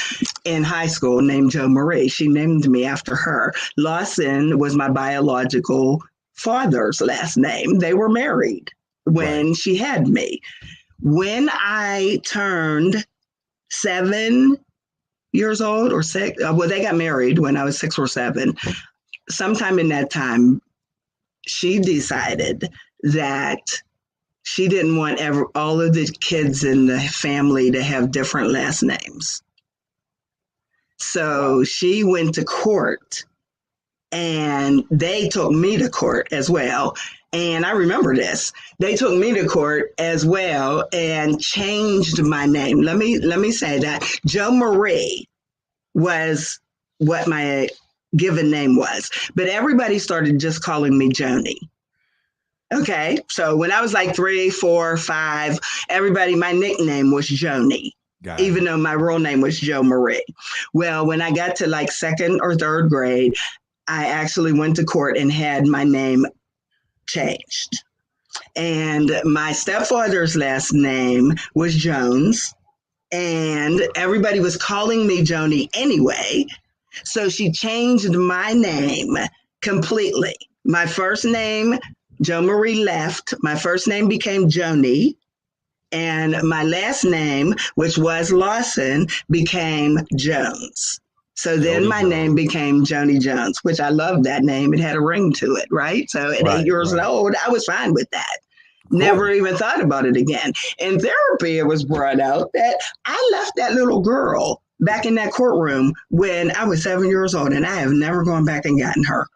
in high school named Jo Marie. She named me after her. Lawson was my biological father's last name. They were married Right. when she had me. When I turned 7 years old or 6, well, they got married when I was 6 or 7. Sometime in that time, she decided that she didn't want all of the kids in the family to have different last names. Wow. So she went to court and they took me to court as well. And I remember this. They took me to court as well and changed my name. Let me say that Jo Marie was what my given name was, but everybody started just calling me Joni. Okay, so when I was like 3, 4, 5, everybody, my nickname was Joni, Got even it. though my real name was Jo Marie. Well, when I got to like second or third grade, I actually went to court and had my name changed. And my stepfather's last name was Jones, and everybody was calling me Joni anyway. So she changed my name completely. My first name, Jo Marie, left. My first name became Joni. And my last name, which was Lawson, became Jones. So then Jody my name Jones. became Joni Jones, which I loved that name. It had a ring to it, right? So at eight Right. years Right. old, I was fine with that. Of Never course. even thought about it again. In therapy, it was brought out that I left that little girl back in that courtroom when I was 7 years old, and I have never gone back and gotten her.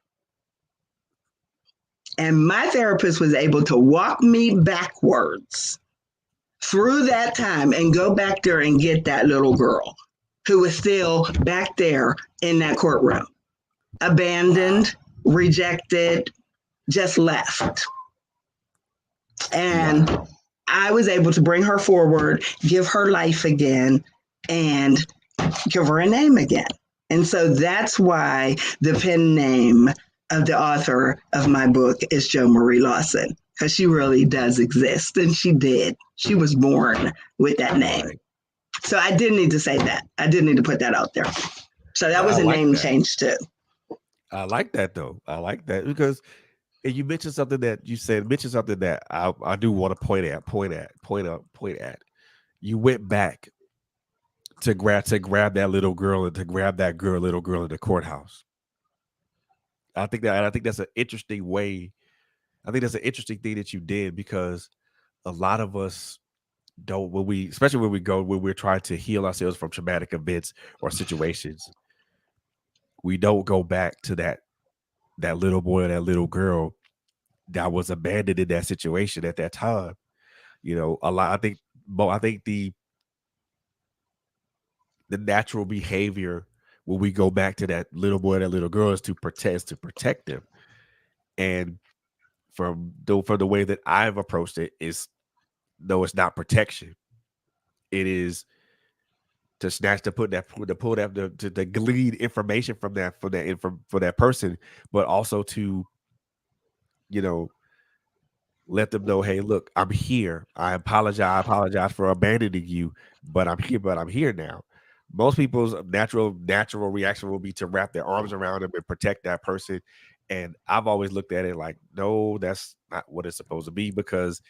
And my therapist was able to walk me backwards through that time and go back there and get that little girl who was still back there in that courtroom, Wow. abandoned, rejected, just left. And Wow. I was able to bring her forward, give her life again, and give her a name again. And so that's why the pen name of the author of my book is Jo Marie Lawson, because she really does exist. And she did. She was born with that name. Right. So I did need to say that. I did need to put that out there. So that I was a like name that. change too. I like that though. I like that because and you mentioned something that you said, mentioned something that I do want to point at. You went back to grab that little girl and to grab that little girl in the courthouse. I think that's an interesting way. I think that's an interesting thing that you did because a lot of us don't when we especially when we're trying to heal ourselves from traumatic events or situations, we don't go back to that little boy or that little girl that was abandoned in that situation at that time. A lot. I think the natural behavior when we go back to that little boy, that little girl, is to protect them. And for the way that I've approached it is, no, it's not protection. It is to snatch, to put that, to pull that, to glean information from that, for that person, but also to, you know, let them know, hey, look, I'm here. I apologize for abandoning you, but I'm here now. Most people's natural reaction will be to wrap their arms around them and protect that person. And I've always looked at it like, no, that's not what it's supposed to be. Because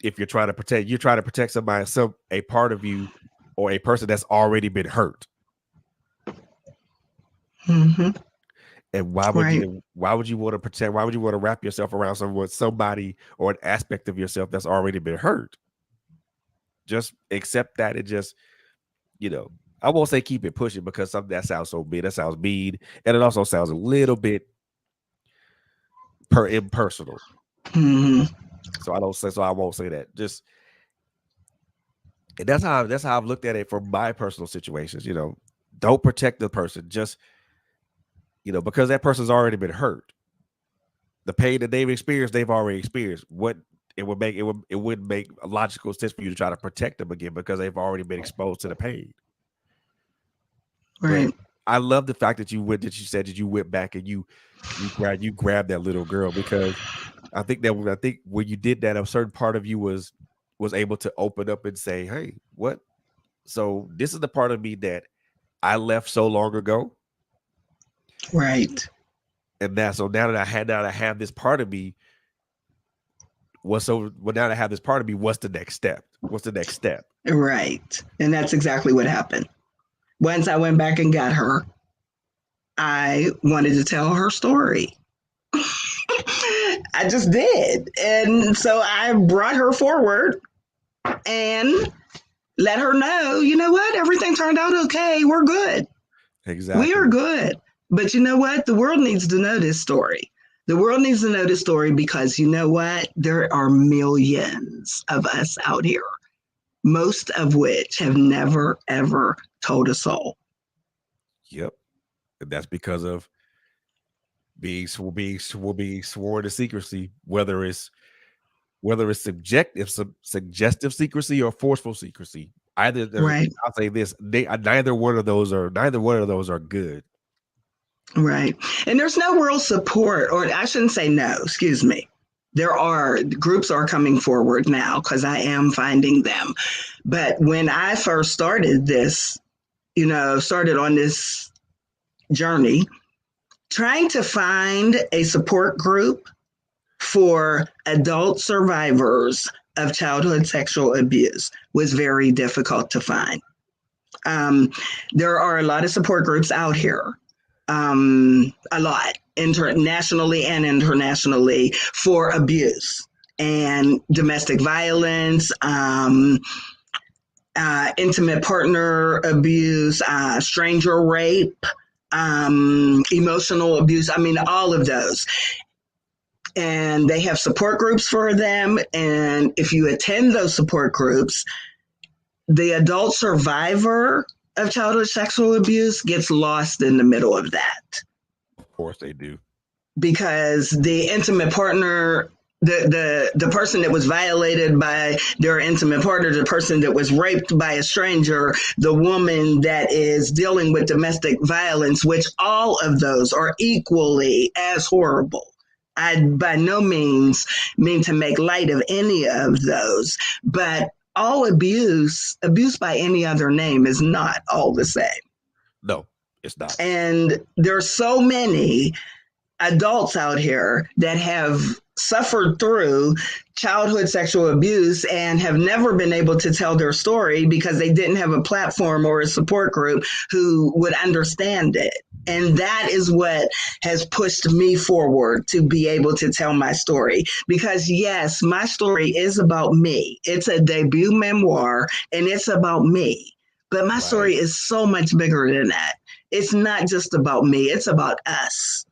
if you're trying to protect somebody, a part of you, or a person that's already been hurt. Mm-hmm. And Right. why would you want to protect? Why would you want to wrap yourself around somebody or an aspect of yourself that's already been hurt? Just accept that, and just, I won't say keep it pushing, because something that sounds so big, that sounds mean, and it also sounds a little bit impersonal. Mm-hmm. So I won't say that. Just, and that's how I've looked at it for my personal situations. Don't protect the person, just, because that person's already been hurt. The pain that they've already experienced. What it wouldn't make a logical sense for you to try to protect them again, because they've already been exposed to the pain. Right. But I love the fact that you said that you went back and you grabbed that little girl, because I think when you did that, a certain part of you was able to open up and say, hey, what? So this is the part of me that I left so long ago. Right. And so now that I have this part of me, now that I have this part of me, what's the next step? What's the next step? Right. And that's exactly what happened. Once I went back and got her, I wanted to tell her story. I just did. And so I brought her forward and let her know, you know what? Everything turned out okay. We're good. Exactly. We are good. But you know what? The world needs to know this story. The world needs to know this story, because you know what? There are millions of us out here, most of which have never, ever told a soul. Yep. And that's because of being sworn to secrecy, whether it's suggestive secrecy or forceful secrecy. Right. I'll say this: neither one of those are good. Right. And there's no real support, or I shouldn't say no, excuse me. Groups are coming forward now, because I am finding them. But when I first started this, started on this journey, trying to find a support group for adult survivors of childhood sexual abuse was very difficult to find. There are a lot of support groups out here, a lot, internationally and internationally, for abuse and domestic violence, intimate partner abuse, stranger rape, emotional abuse. I mean, all of those. And they have support groups for them. And if you attend those support groups, the adult survivor of childhood sexual abuse gets lost in the middle of that. Of course they do. Because the intimate partner, the person that was violated by their intimate partner, the person that was raped by a stranger, the woman that is dealing with domestic violence, which all of those are equally as horrible. I by no means mean to make light of any of those, but all abuse by any other name, is not all the same. No, it's not. And there's so many adults out here that have suffered through childhood sexual abuse and have never been able to tell their story because they didn't have a platform or a support group who would understand it. And that is what has pushed me forward to be able to tell my story. Because yes, my story is about me. It's a debut memoir and it's about me. But my story is so much bigger than that. It's not just about me. It's about us.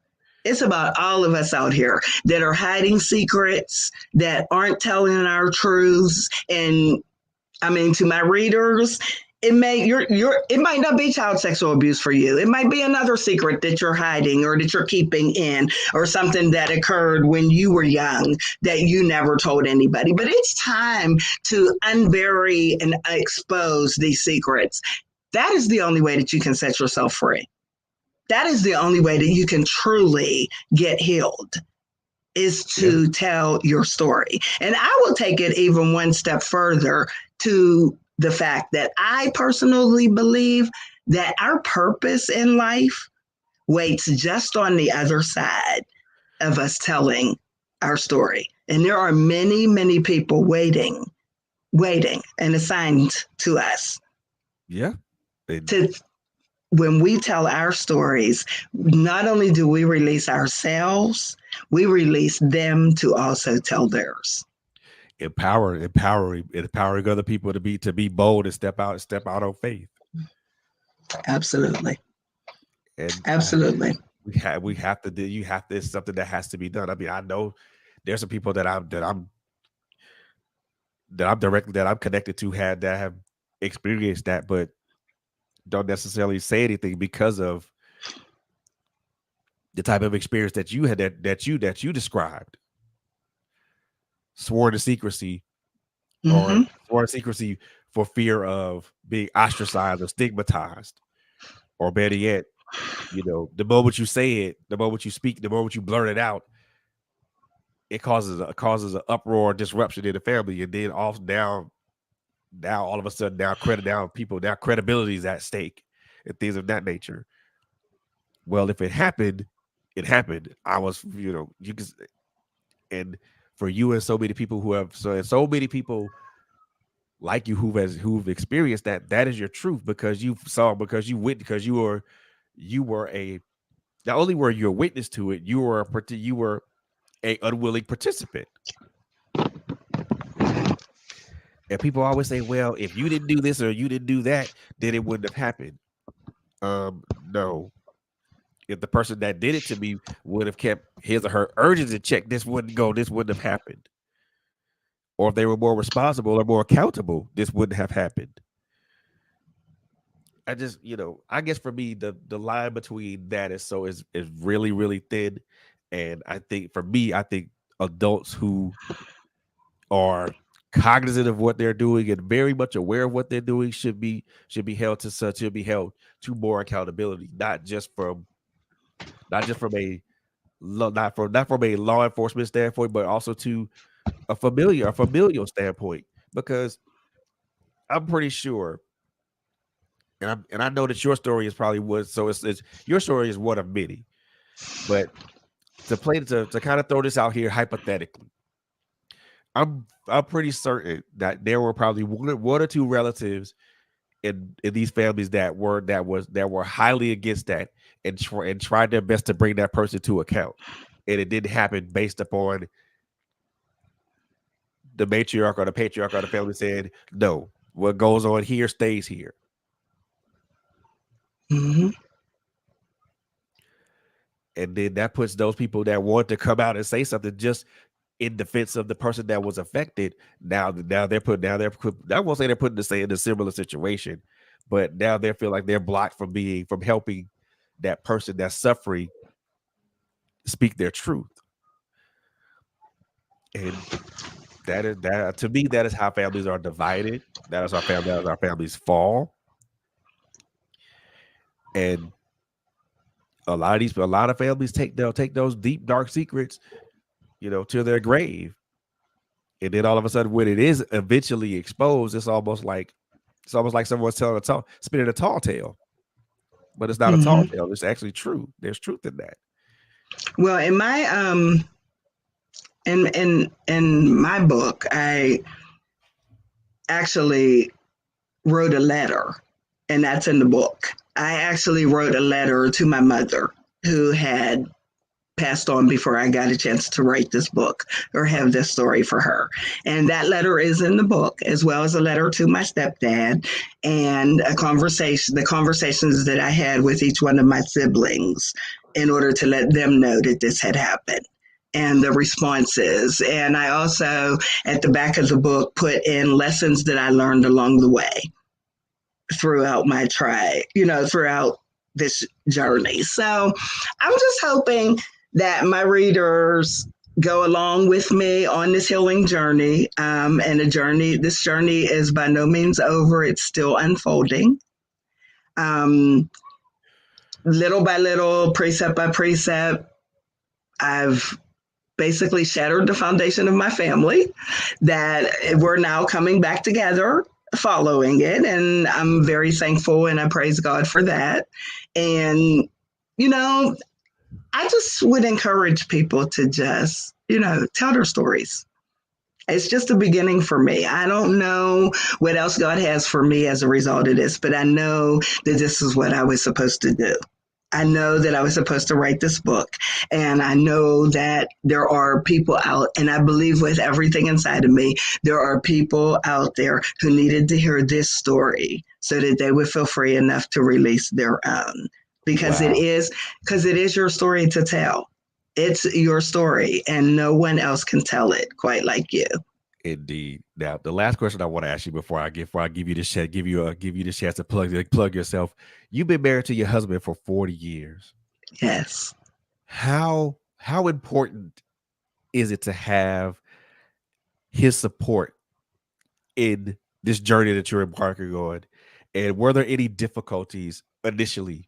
It's about all of us out here that are hiding secrets, that aren't telling our truths. And I mean, to my readers, it might not be child sexual abuse for you. It might be another secret that you're hiding or that you're keeping in, or something that occurred when you were young that you never told anybody. But it's time to unbury and expose these secrets. That is the only way that you can set yourself free. That is the only way that you can truly get healed, is to tell your story. And I will take it even one step further to the fact that I personally believe that our purpose in life waits just on the other side of us telling our story. And there are many, many people waiting and assigned to us. Yeah. To when we tell our stories, not only do we release ourselves, we release them to also tell theirs. Empowering other people to be bold and step out on faith. Absolutely. And absolutely. We have to do, you have to, it's something that has to be done. I mean, I know there's some people that I'm connected to that have experienced that, but don't necessarily say anything because of the type of experience that you had, that you described. Sworn to secrecy, or sworn to secrecy for fear of being ostracized or stigmatized, or better yet, the moment you say it, the moment you speak, the moment you blurt it out, it causes an uproar, disruption in the family, and then now all of a sudden credibility is at stake and things of that nature. Well, if it happened, it happened. I was, you can, and for you and so many people who have so many people like you who've experienced that is your truth, because you were a, not only were you a witness to it, you were a unwilling participant. And people always say, well, if you didn't do this or you didn't do that, then it wouldn't have happened. No. If the person that did it to me would have kept his or her urges in check, this wouldn't have happened. Or if they were more responsible or more accountable, this wouldn't have happened. I just, I guess for me, the line between that is really, really thin. And I think for me, adults who are cognizant of what they're doing and very much aware of what they're doing should be held to more accountability, not from a law enforcement standpoint, but also to a familial standpoint, because I'm pretty sure, and I know that your story is probably it's your story is one of many, but to kind of throw this out here hypothetically, I'm pretty certain that there were probably one or two relatives in these families that were highly against that and tried their best to bring that person to account, and it didn't happen based upon the matriarch or the patriarch of the family said, no, what goes on here stays here. Mm-hmm. And then that puts those people that want to come out and say something just in defense of the person that was affected. Now they're put. I won't say they're put in a similar situation, but now they feel like they're blocked from helping that person that's suffering speak their truth. And that to me, that is how families are divided. That is how our families fall. And a lot of families they'll take those deep, dark secrets, to their grave. And then all of a sudden, when it is eventually exposed, it's almost like someone's spinning a tall tale. But it's not a tall tale. It's actually true. There's truth in that. Well, in my in my book, I actually wrote a letter, and that's in the book. I actually wrote a letter to my mother, who had passed on before I got a chance to write this book or have this story for her. And that letter is in the book, as well as a letter to my stepdad and the conversations that I had with each one of my siblings in order to let them know that this had happened, and the responses. And I also, at the back of the book, put in lessons that I learned along the way, throughout my throughout this journey. So I'm just hoping that my readers go along with me on this healing journey. This journey is by no means over. It's still unfolding. Little by little, precept by precept, I've basically shattered the foundation of my family, that we're now coming back together following it. And I'm very thankful and I praise God for that. And, I just would encourage people to just, tell their stories. It's just a beginning for me. I don't know what else God has for me as a result of this, but I know that this is what I was supposed to do. I know that I was supposed to write this book, and I know that there are people out, and I believe with everything inside of me, there are people out there who needed to hear this story so that they would feel free enough to release their own, because Wow. it is your story to tell. It's your story, and no one else can tell it quite like you. Indeed. Now, the last question I want to ask you before I give you this chance, give you the chance to plug yourself. You've been married to your husband for 40 years. Yes. How important is it to have his support in this journey that you're embarking on? And were there any difficulties initially?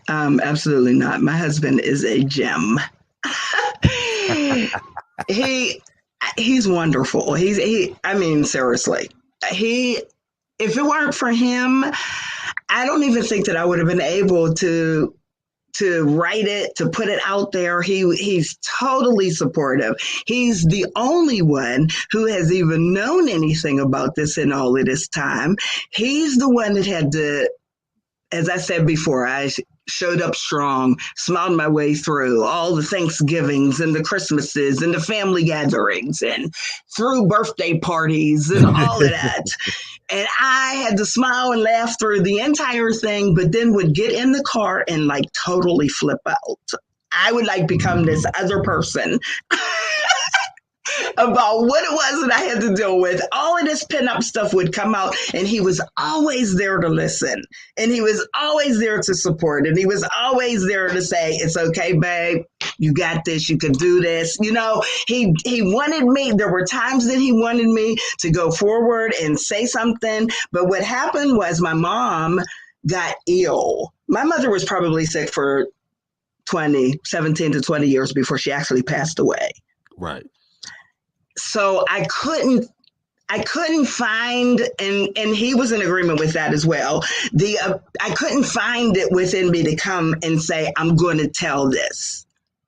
Absolutely not. My husband is a gem. He's wonderful. I mean, seriously, if it weren't for him, I don't even think that I would have been able to write it, to put it out there. He's totally supportive. He's the only one who has even known anything about this in all of this time. He's the one that had to, as I said before, I showed up strong, smiled my way through all the Thanksgivings and the Christmases and the family gatherings and through birthday parties and all of that. And I had to smile and laugh through the entire thing, but then would get in the car and like totally flip out. I would like become this other person about what it was that I had to deal with. All of this pin-up stuff would come out, and he was always there to listen. And he was always there to support. And he was always there to say, it's okay, babe. You got this. You can do this. He wanted me. There were times that he wanted me to go forward and say something. But what happened was my mom got ill. My mother was probably sick for 17 to 20 years before she actually passed away. Right. So I couldn't find, and he was in agreement with that as well. I couldn't find it within me to come and say, I'm going to tell this.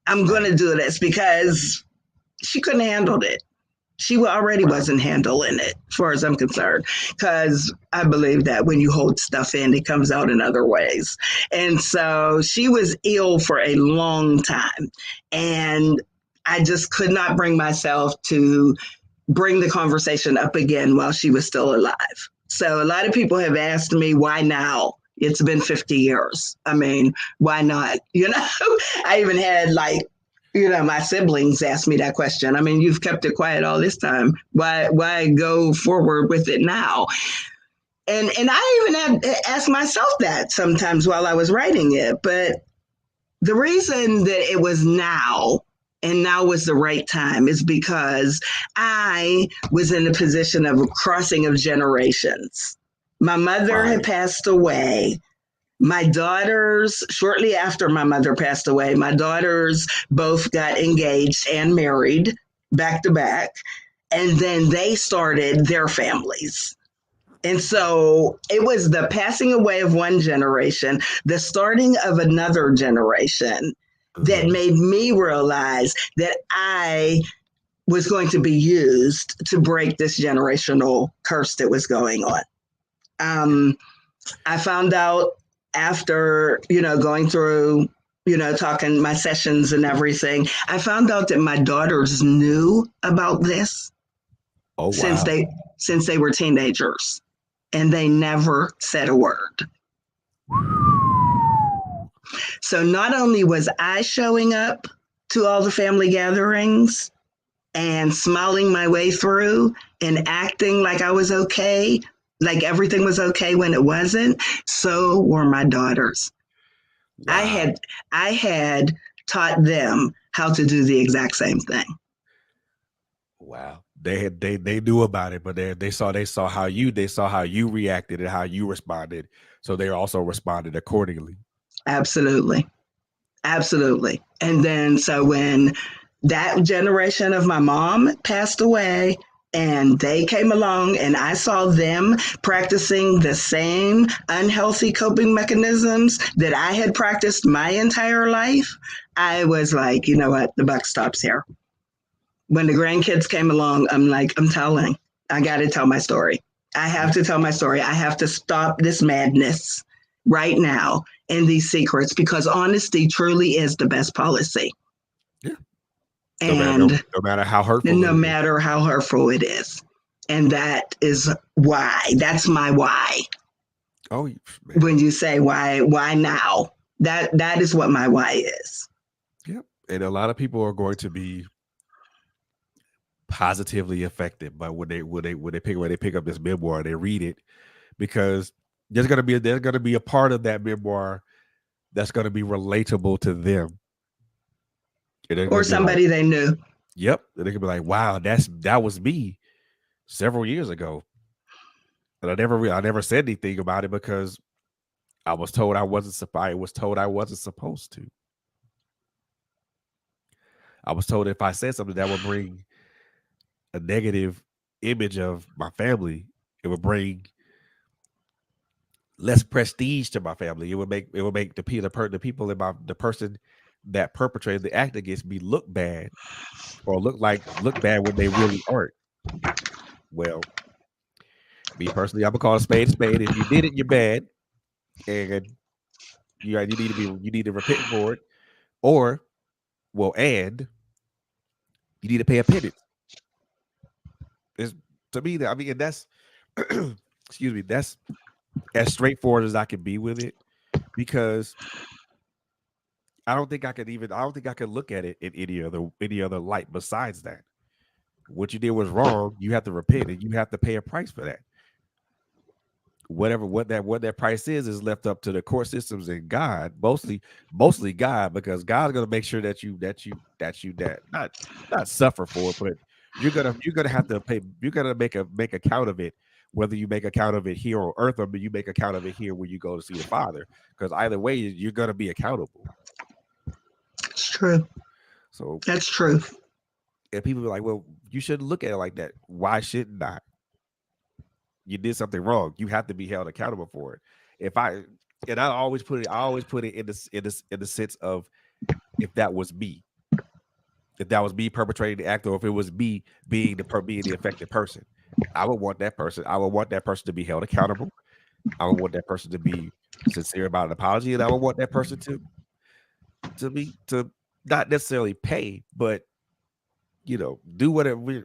I'm going to do this, because she couldn't handle it. She already wasn't handling it, as far as I'm concerned, because I believe that when you hold stuff in, it comes out in other ways. And so she was ill for a long time. And I just could not bring myself to bring the conversation up again while she was still alive. So a lot of people have asked me, why now? It's been 50 years. I mean, why not? I even had my siblings ask me that question. I mean, you've kept it quiet all this time. Why go forward with it now? And I even had asked myself that sometimes while I was writing it. But the reason that it was now, and now was the right time, is because I was in a position of a crossing of generations. My mother had passed away. My daughters, shortly after my mother passed away, my daughters both got engaged and married back to back. And then they started their families. And so it was the passing away of one generation, the starting of another generation, that made me realize that I was going to be used to break this generational curse that was going on. I found out after, going through, talking my sessions and everything, I found out that my daughters knew about this since they were teenagers, and they never said a word. So not only was I showing up to all the family gatherings and smiling my way through and acting like I was okay, like everything was okay when it wasn't. So were my daughters. Wow. I had taught them how to do the exact same thing. Wow. They knew about it, but they saw how you reacted and how you responded. So they also responded accordingly. Absolutely. Absolutely. And then so when that generation of my mom passed away and they came along and I saw them practicing the same unhealthy coping mechanisms that I had practiced my entire life, I was like, you know what, the buck stops here. When the grandkids came along, I'm like, I got to tell my story. I have to tell my story. I have to stop this madness right now and these secrets because honesty truly is the best policy. Yeah. And No matter how hurtful no it is. matter how hurtful it is. And that is why. That's my why. Oh, man. When you say why now? That is what my why is. Yep. And a lot of people are going to be positively affected by when they pick up this memoir and they read it, because there's gonna be a part of that memoir that's gonna be relatable to them. And they're Or gonna be like, somebody they knew. yep. And they can be like, wow, that was me several years ago. And I never said anything about it because I was told I wasn't supposed to. I was told if I said something that would bring a negative image of my family, it would bring less prestige to my family. It would make the people in the person that perpetrated the act against me look bad, or look bad when they really aren't. Well, me personally, I'm gonna call a spade a spade. If you did it, you're bad, and you need to repent for it, or and you need to pay a penance. It's to me that, I mean, and that's excuse me, that's as straightforward as I can be with it, because I don't think I could look at it in any other light besides that. What you did was wrong. You have to repent and you have to pay a price for that. What that price is left up to the court systems and God, mostly God, because God's gonna make sure that not suffer for it, but you're gonna have to pay. You're gonna make account of it, whether you make account of it here on earth or you make account of it here when you go to see the Father. Because either way, you're gonna be accountable. It's true. So That's true. and people be like, well, you shouldn't look at it like that. Why shouldn't I? You did something wrong. You have to be held accountable for it. I always put it in the sense of, if that was me, perpetrating the act, or if it was me being the affected person, I would want that person to be held accountable. I would want that person to be sincere about an apology, and I would want that person to not necessarily pay, but do whatever,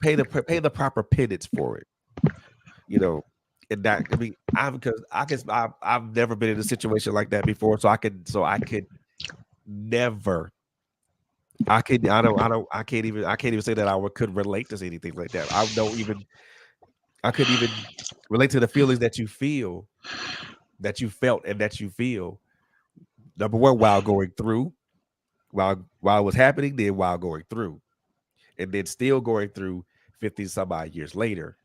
pay the proper penance for it. And that, I mean, I've never been in a situation like that before, so I could never. I can't even say that could relate to anything like that. I couldn't even relate to the feelings that you feel, that you felt, and that you feel. Number one, while going through, while it was happening, then while going through, and then still going through 50 some odd years later.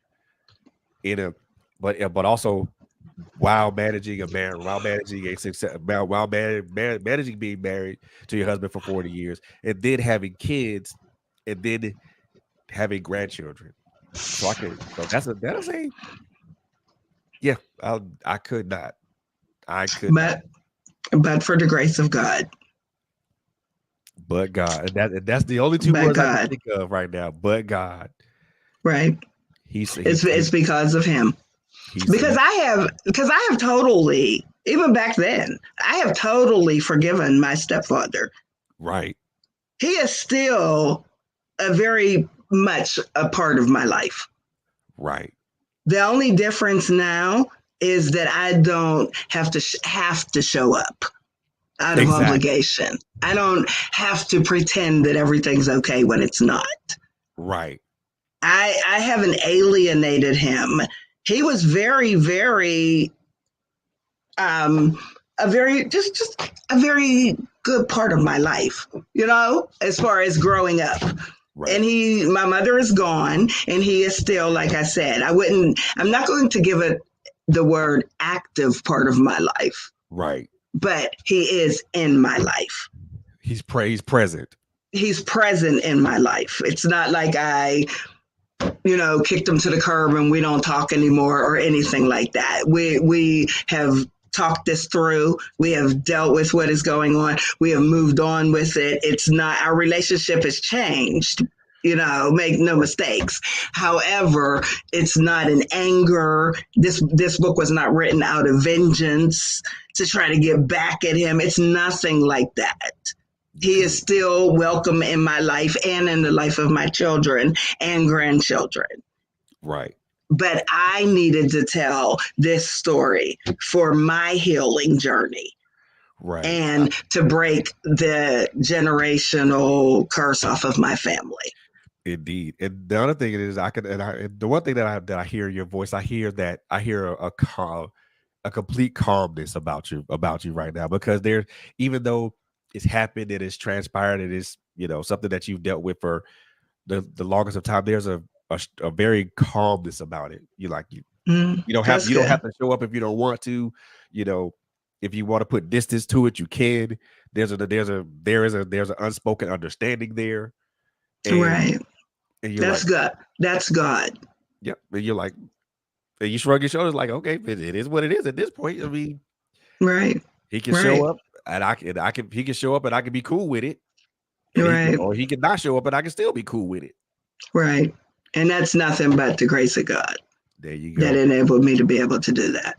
But also while managing a marriage, while managing a success, managing being married to your husband for 40 years, and then having kids, and then having grandchildren. So that's a yeah. I could not. I could not. But for the grace of God. But God, and that's the only two But words I can God. think of right now. But God, Right. It's because of him. Because I have totally, even back then, I have totally forgiven my stepfather. Right. He is still a very much a part of my life. Right. The only difference now is that I don't have to show up out of obligation. I don't have to pretend that everything's okay when it's not. Right. I haven't alienated him. He was very, very a very just a very good part of my life, as far as growing up. Right. And my mother is gone, and he is still, like I said, I'm not going to give it the word active part of my life. Right. But he is in my life. He's present. He's present in my life. It's not like I kicked him to the curb and we don't talk anymore or anything like that. We have talked this through. We have dealt with what is going on. We have moved on with it. It's not, our relationship has changed. Make no mistakes. However, it's not an anger. This book was not written out of vengeance to try to get back at him. It's nothing like that. He is still welcome in my life and in the life of my children and grandchildren. Right. But I needed to tell this story for my healing journey. Right. And to break the generational curse off of my family. Indeed. And the other thing is the one thing that I hear in your voice, I hear a complete calmness about you right now, because even though it's happened, it has transpired, it is, something that you've dealt with for the longest of time, there's a very calmness about it. You don't have to show up if you don't want to, if you want to put distance to it, you can. There is an unspoken understanding there. Right. And that's good. That's God. Yep. And you're like, and you shrug your shoulders like, okay, it is what it is at this point. I mean, right. He can show up and he can show up and I can be cool with it. Or he can not show up and I can still be cool with it. Right. And that's nothing but the grace of God. There you go. That enabled me to be able to do that.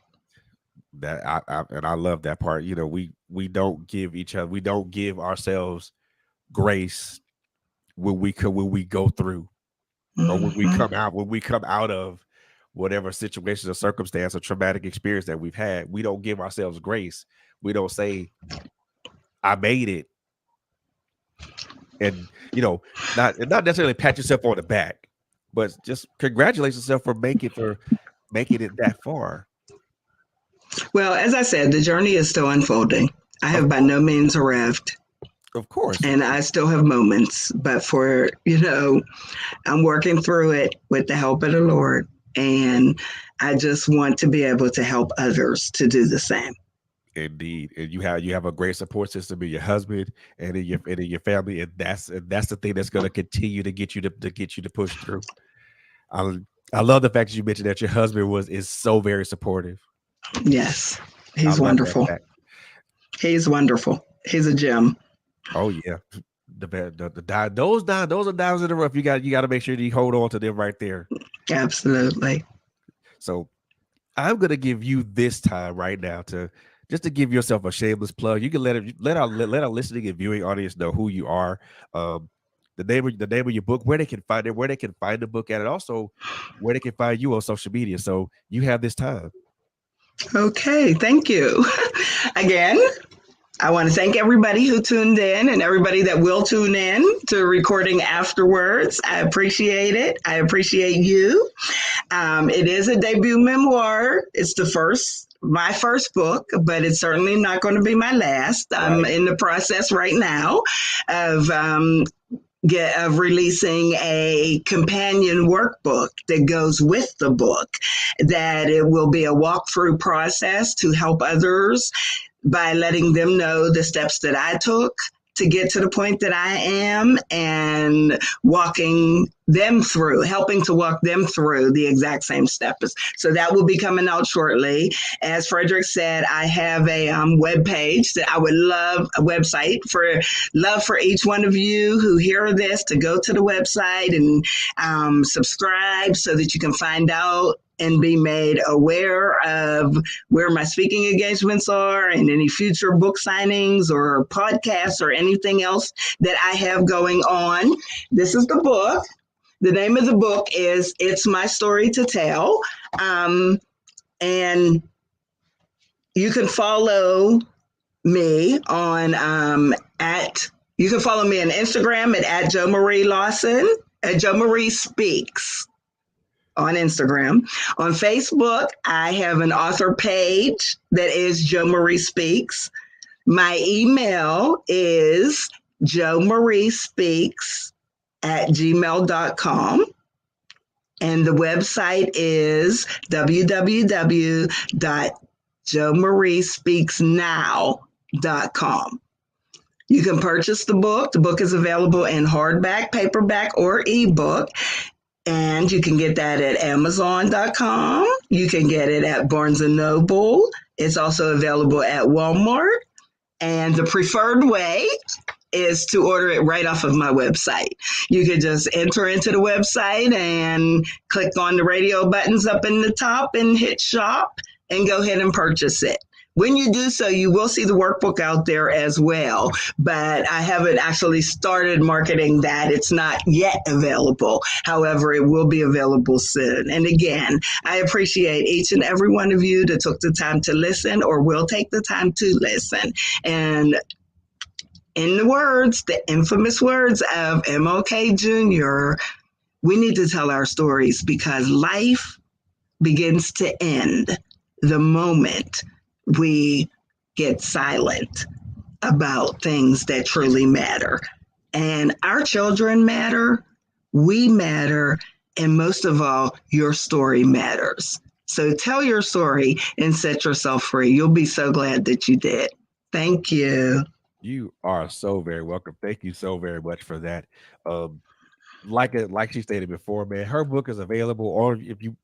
And I love that part. We don't give ourselves grace when we go through, or when we come out of whatever situation or circumstance or traumatic experience that we've had. We don't give ourselves grace. We don't say, I made it. And not necessarily pat yourself on the back, but just congratulate yourself for making it that far. Well, as I said, the journey is still unfolding. I have by no means arrived. Of course. And I still have moments, but I'm working through it with the help of the Lord. And I just want to be able to help others to do the same. Indeed. And you have a great support system in your husband and in your family. And that's the thing that's going to continue to get you to push through. I love the fact that you mentioned that your husband is so very supportive. Yes. He's wonderful. He's wonderful. He's a gem. Oh yeah. Those are dimes in the rough. You got to make sure you hold on to them right there. Absolutely. So I'm going to give you this time right now to give yourself a shameless plug. You can let our listening and viewing audience know who you are, the name of your book, where they can find it, where they can find the book at, and also where they can find you on social media. So you have this time. Okay, thank you. Again, I want to thank everybody who tuned in and everybody that will tune in to recording afterwards. I appreciate it. I appreciate you. It is a debut memoir. It's my first book, but it's certainly not going to be my last. I'm in the process right now of releasing a companion workbook that goes with the book, that it will be a walkthrough process to help others by letting them know the steps that I took to get to the point that I am, and helping to walk them through the exact same steps. So that will be coming out shortly. As Frederick said, I have a web page that I would love, a website for each one of you who hear this to go to the website and subscribe so that you can find out and be made aware of where my speaking engagements are and any future book signings or podcasts or anything else that I have going on. This is the book. The name of the book is It's My Story to Tell. And you can follow me on you can follow me on Instagram at Jo Marie Lawson. Jo Marie Speaks on Instagram. On Facebook, I have an author page that is Jo Marie Speaks. My email is jomariespeaks@gmail.com. And the website is www.jomariespeaksnow.com. You can purchase the book. The book is available in hardback, paperback, or ebook. And you can get that at Amazon.com. You can get it at Barnes and Noble. It's also available at Walmart. And the preferred way is to order it right off of my website. You could just enter into the website and click on the radio buttons up in the top and hit shop and go ahead and purchase it. When you do so, you will see the workbook out there as well, but I haven't actually started marketing that. It's not yet available. However, it will be available soon. And again, I appreciate each and every one of you that took the time to listen or will take the time to listen. And in the infamous words of MLK Jr., we need to tell our stories because life begins to end the moment we get silent about things that truly matter. And our children matter, we matter, and most of all, your story matters. So tell your story and set yourself free. You'll be so glad that you did. Thank you. You are so very welcome. Thank you so very much for that. Like she stated before, man, her book is available on if you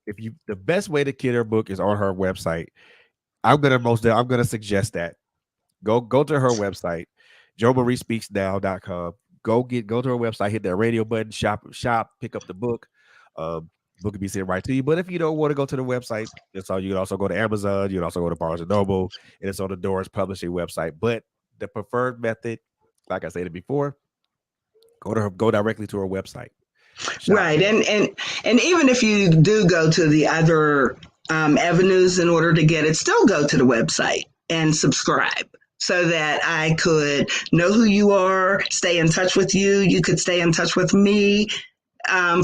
the best way to get her book is on her website. I'm gonna suggest that. Go to her website, jomariespeaksnow.com. Go to her website, hit that radio button, shop, pick up the book. Book can be sent right to you. But if you don't want to go to the website, it's all you can also go to Amazon, you can also go to Barnes and Noble, and it's on the Doors Publishing website. But the preferred method, like I said before, go directly to her website. Shop right. And even if you do go to the other avenues in order to get it, still go to the website and subscribe so that I could know who you are, stay in touch with you. You could stay in touch with me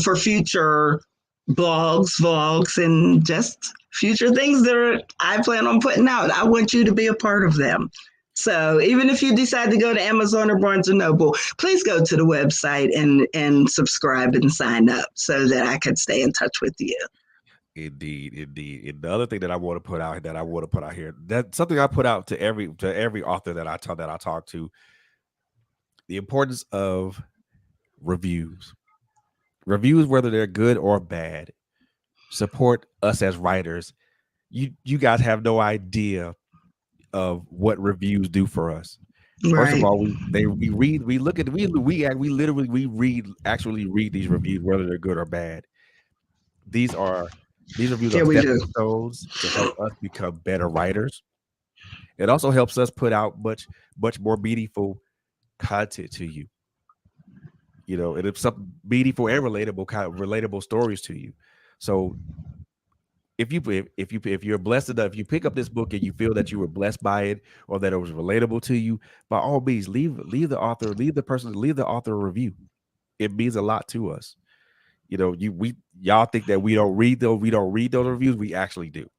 for future blogs, vlogs, and just future things that I plan on putting out. I want you to be a part of them. So even if you decide to go to Amazon or Barnes & Noble, please go to the website and subscribe and sign up so that I could stay in touch with you. Indeed. And the other thing that I want to put out here, that's something I put out to every author that I talk to, the importance of reviews. Reviews, whether they're good or bad, support us as writers. You guys have no idea of what reviews do for us. Right. First of all, we actually read these reviews, whether they're good or bad. These reviews are stepping stones to help us become better writers. It also helps us put out much more meaningful content to you. You know, and it's some meaningful and relatable stories to you. So if you're blessed enough, if you pick up this book and you feel that you were blessed by it or that it was relatable to you, by all means, leave the author a review. It means a lot to us. You know, y'all think that we don't read those reviews. We actually do.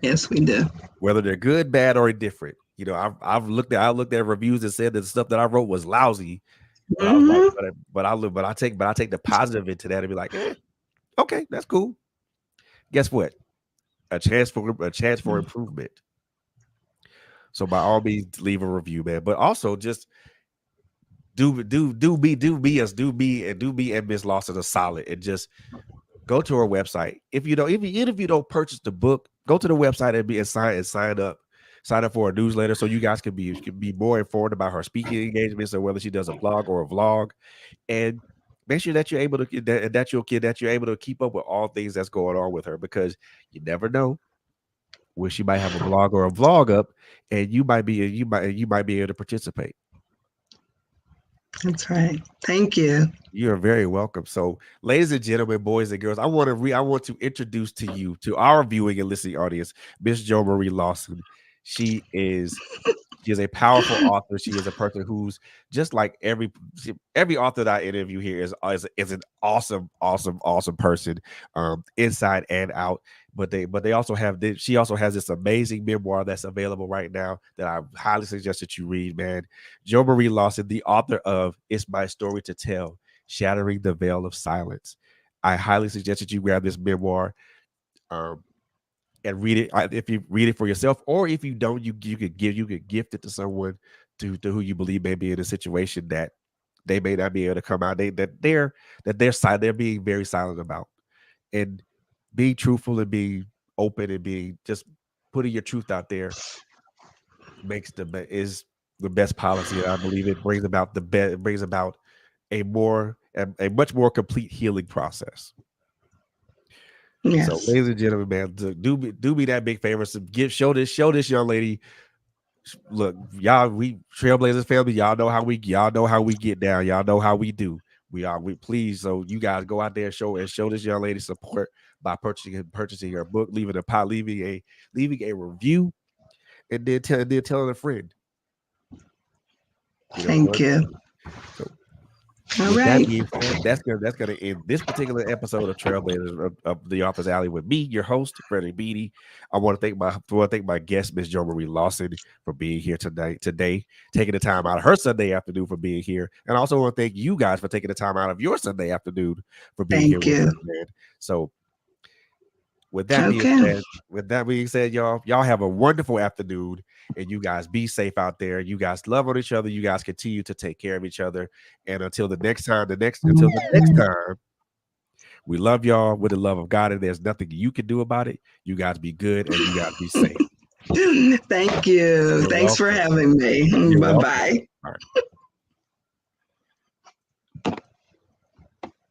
Yes, we do. Whether they're good, bad, or indifferent. You know, I looked at reviews that said that the stuff that I wrote was lousy. But I was like, but I take the positive into that and be like, okay, that's cool. Guess what? A chance for improvement. So by all means, leave a review, man. But also just do me and Miss Lawson a solid and just go to her website. If you don't purchase the book, go to the website and sign up for a newsletter so you guys can be more informed about her speaking engagements or whether she does a blog or a vlog, and make sure that you're able to keep up with all things that's going on with her, because you never know when she might have a blog or a vlog up and you might be able to participate. That's right. Thank you. You're very welcome. So, ladies and gentlemen, boys and girls, I want to introduce to you, to our viewing and listening audience, Miss Jo Marie Lawson. She is She is a powerful author. She is a person who's just like every author that I interview here is an awesome person, inside and out. But they also have this, she also has this amazing memoir that's available right now that I highly suggest that you read, man. Jo Marie Lawson, the author of "It's My Story to Tell: Shattering the Veil of Silence." I highly suggest that you grab this memoir. Um, and read it. If you read it for yourself, or if you don't, you could gift it to someone to who you believe may be in a situation that they may not be able to come out. They're being very silent about, and being truthful and being open and being just putting your truth out there is the best policy. And I believe it brings about the best. It brings about a much more complete healing process. Yes. So, ladies and gentlemen, man, do me that big favor. So show this young lady. Look, y'all, we Trailblazers family. Y'all know how we get down. Y'all know how we do. We please. So you guys go out there and show this young lady support by purchasing her book, leaving a review, and then telling a friend. Thank you. So, all with right. that being said, that's gonna end this particular episode of Trailblazers of the Author's Alley with me, your host, Freddie Beatty. I want to thank my guest, Miss Jo Marie Lawson, for being here today, taking the time out of her Sunday afternoon for being here, and I also want to thank you guys for taking the time out of your Sunday afternoon for being here with us, man. So, with that being said, y'all have a wonderful afternoon, and you guys be safe out there. You guys love on each other. You guys continue to take care of each other. And until the next time, we love y'all with the love of God, and there's nothing you can do about it. You guys be good and you guys be safe. Thank you. Thanks for having me. Bye-bye. All right.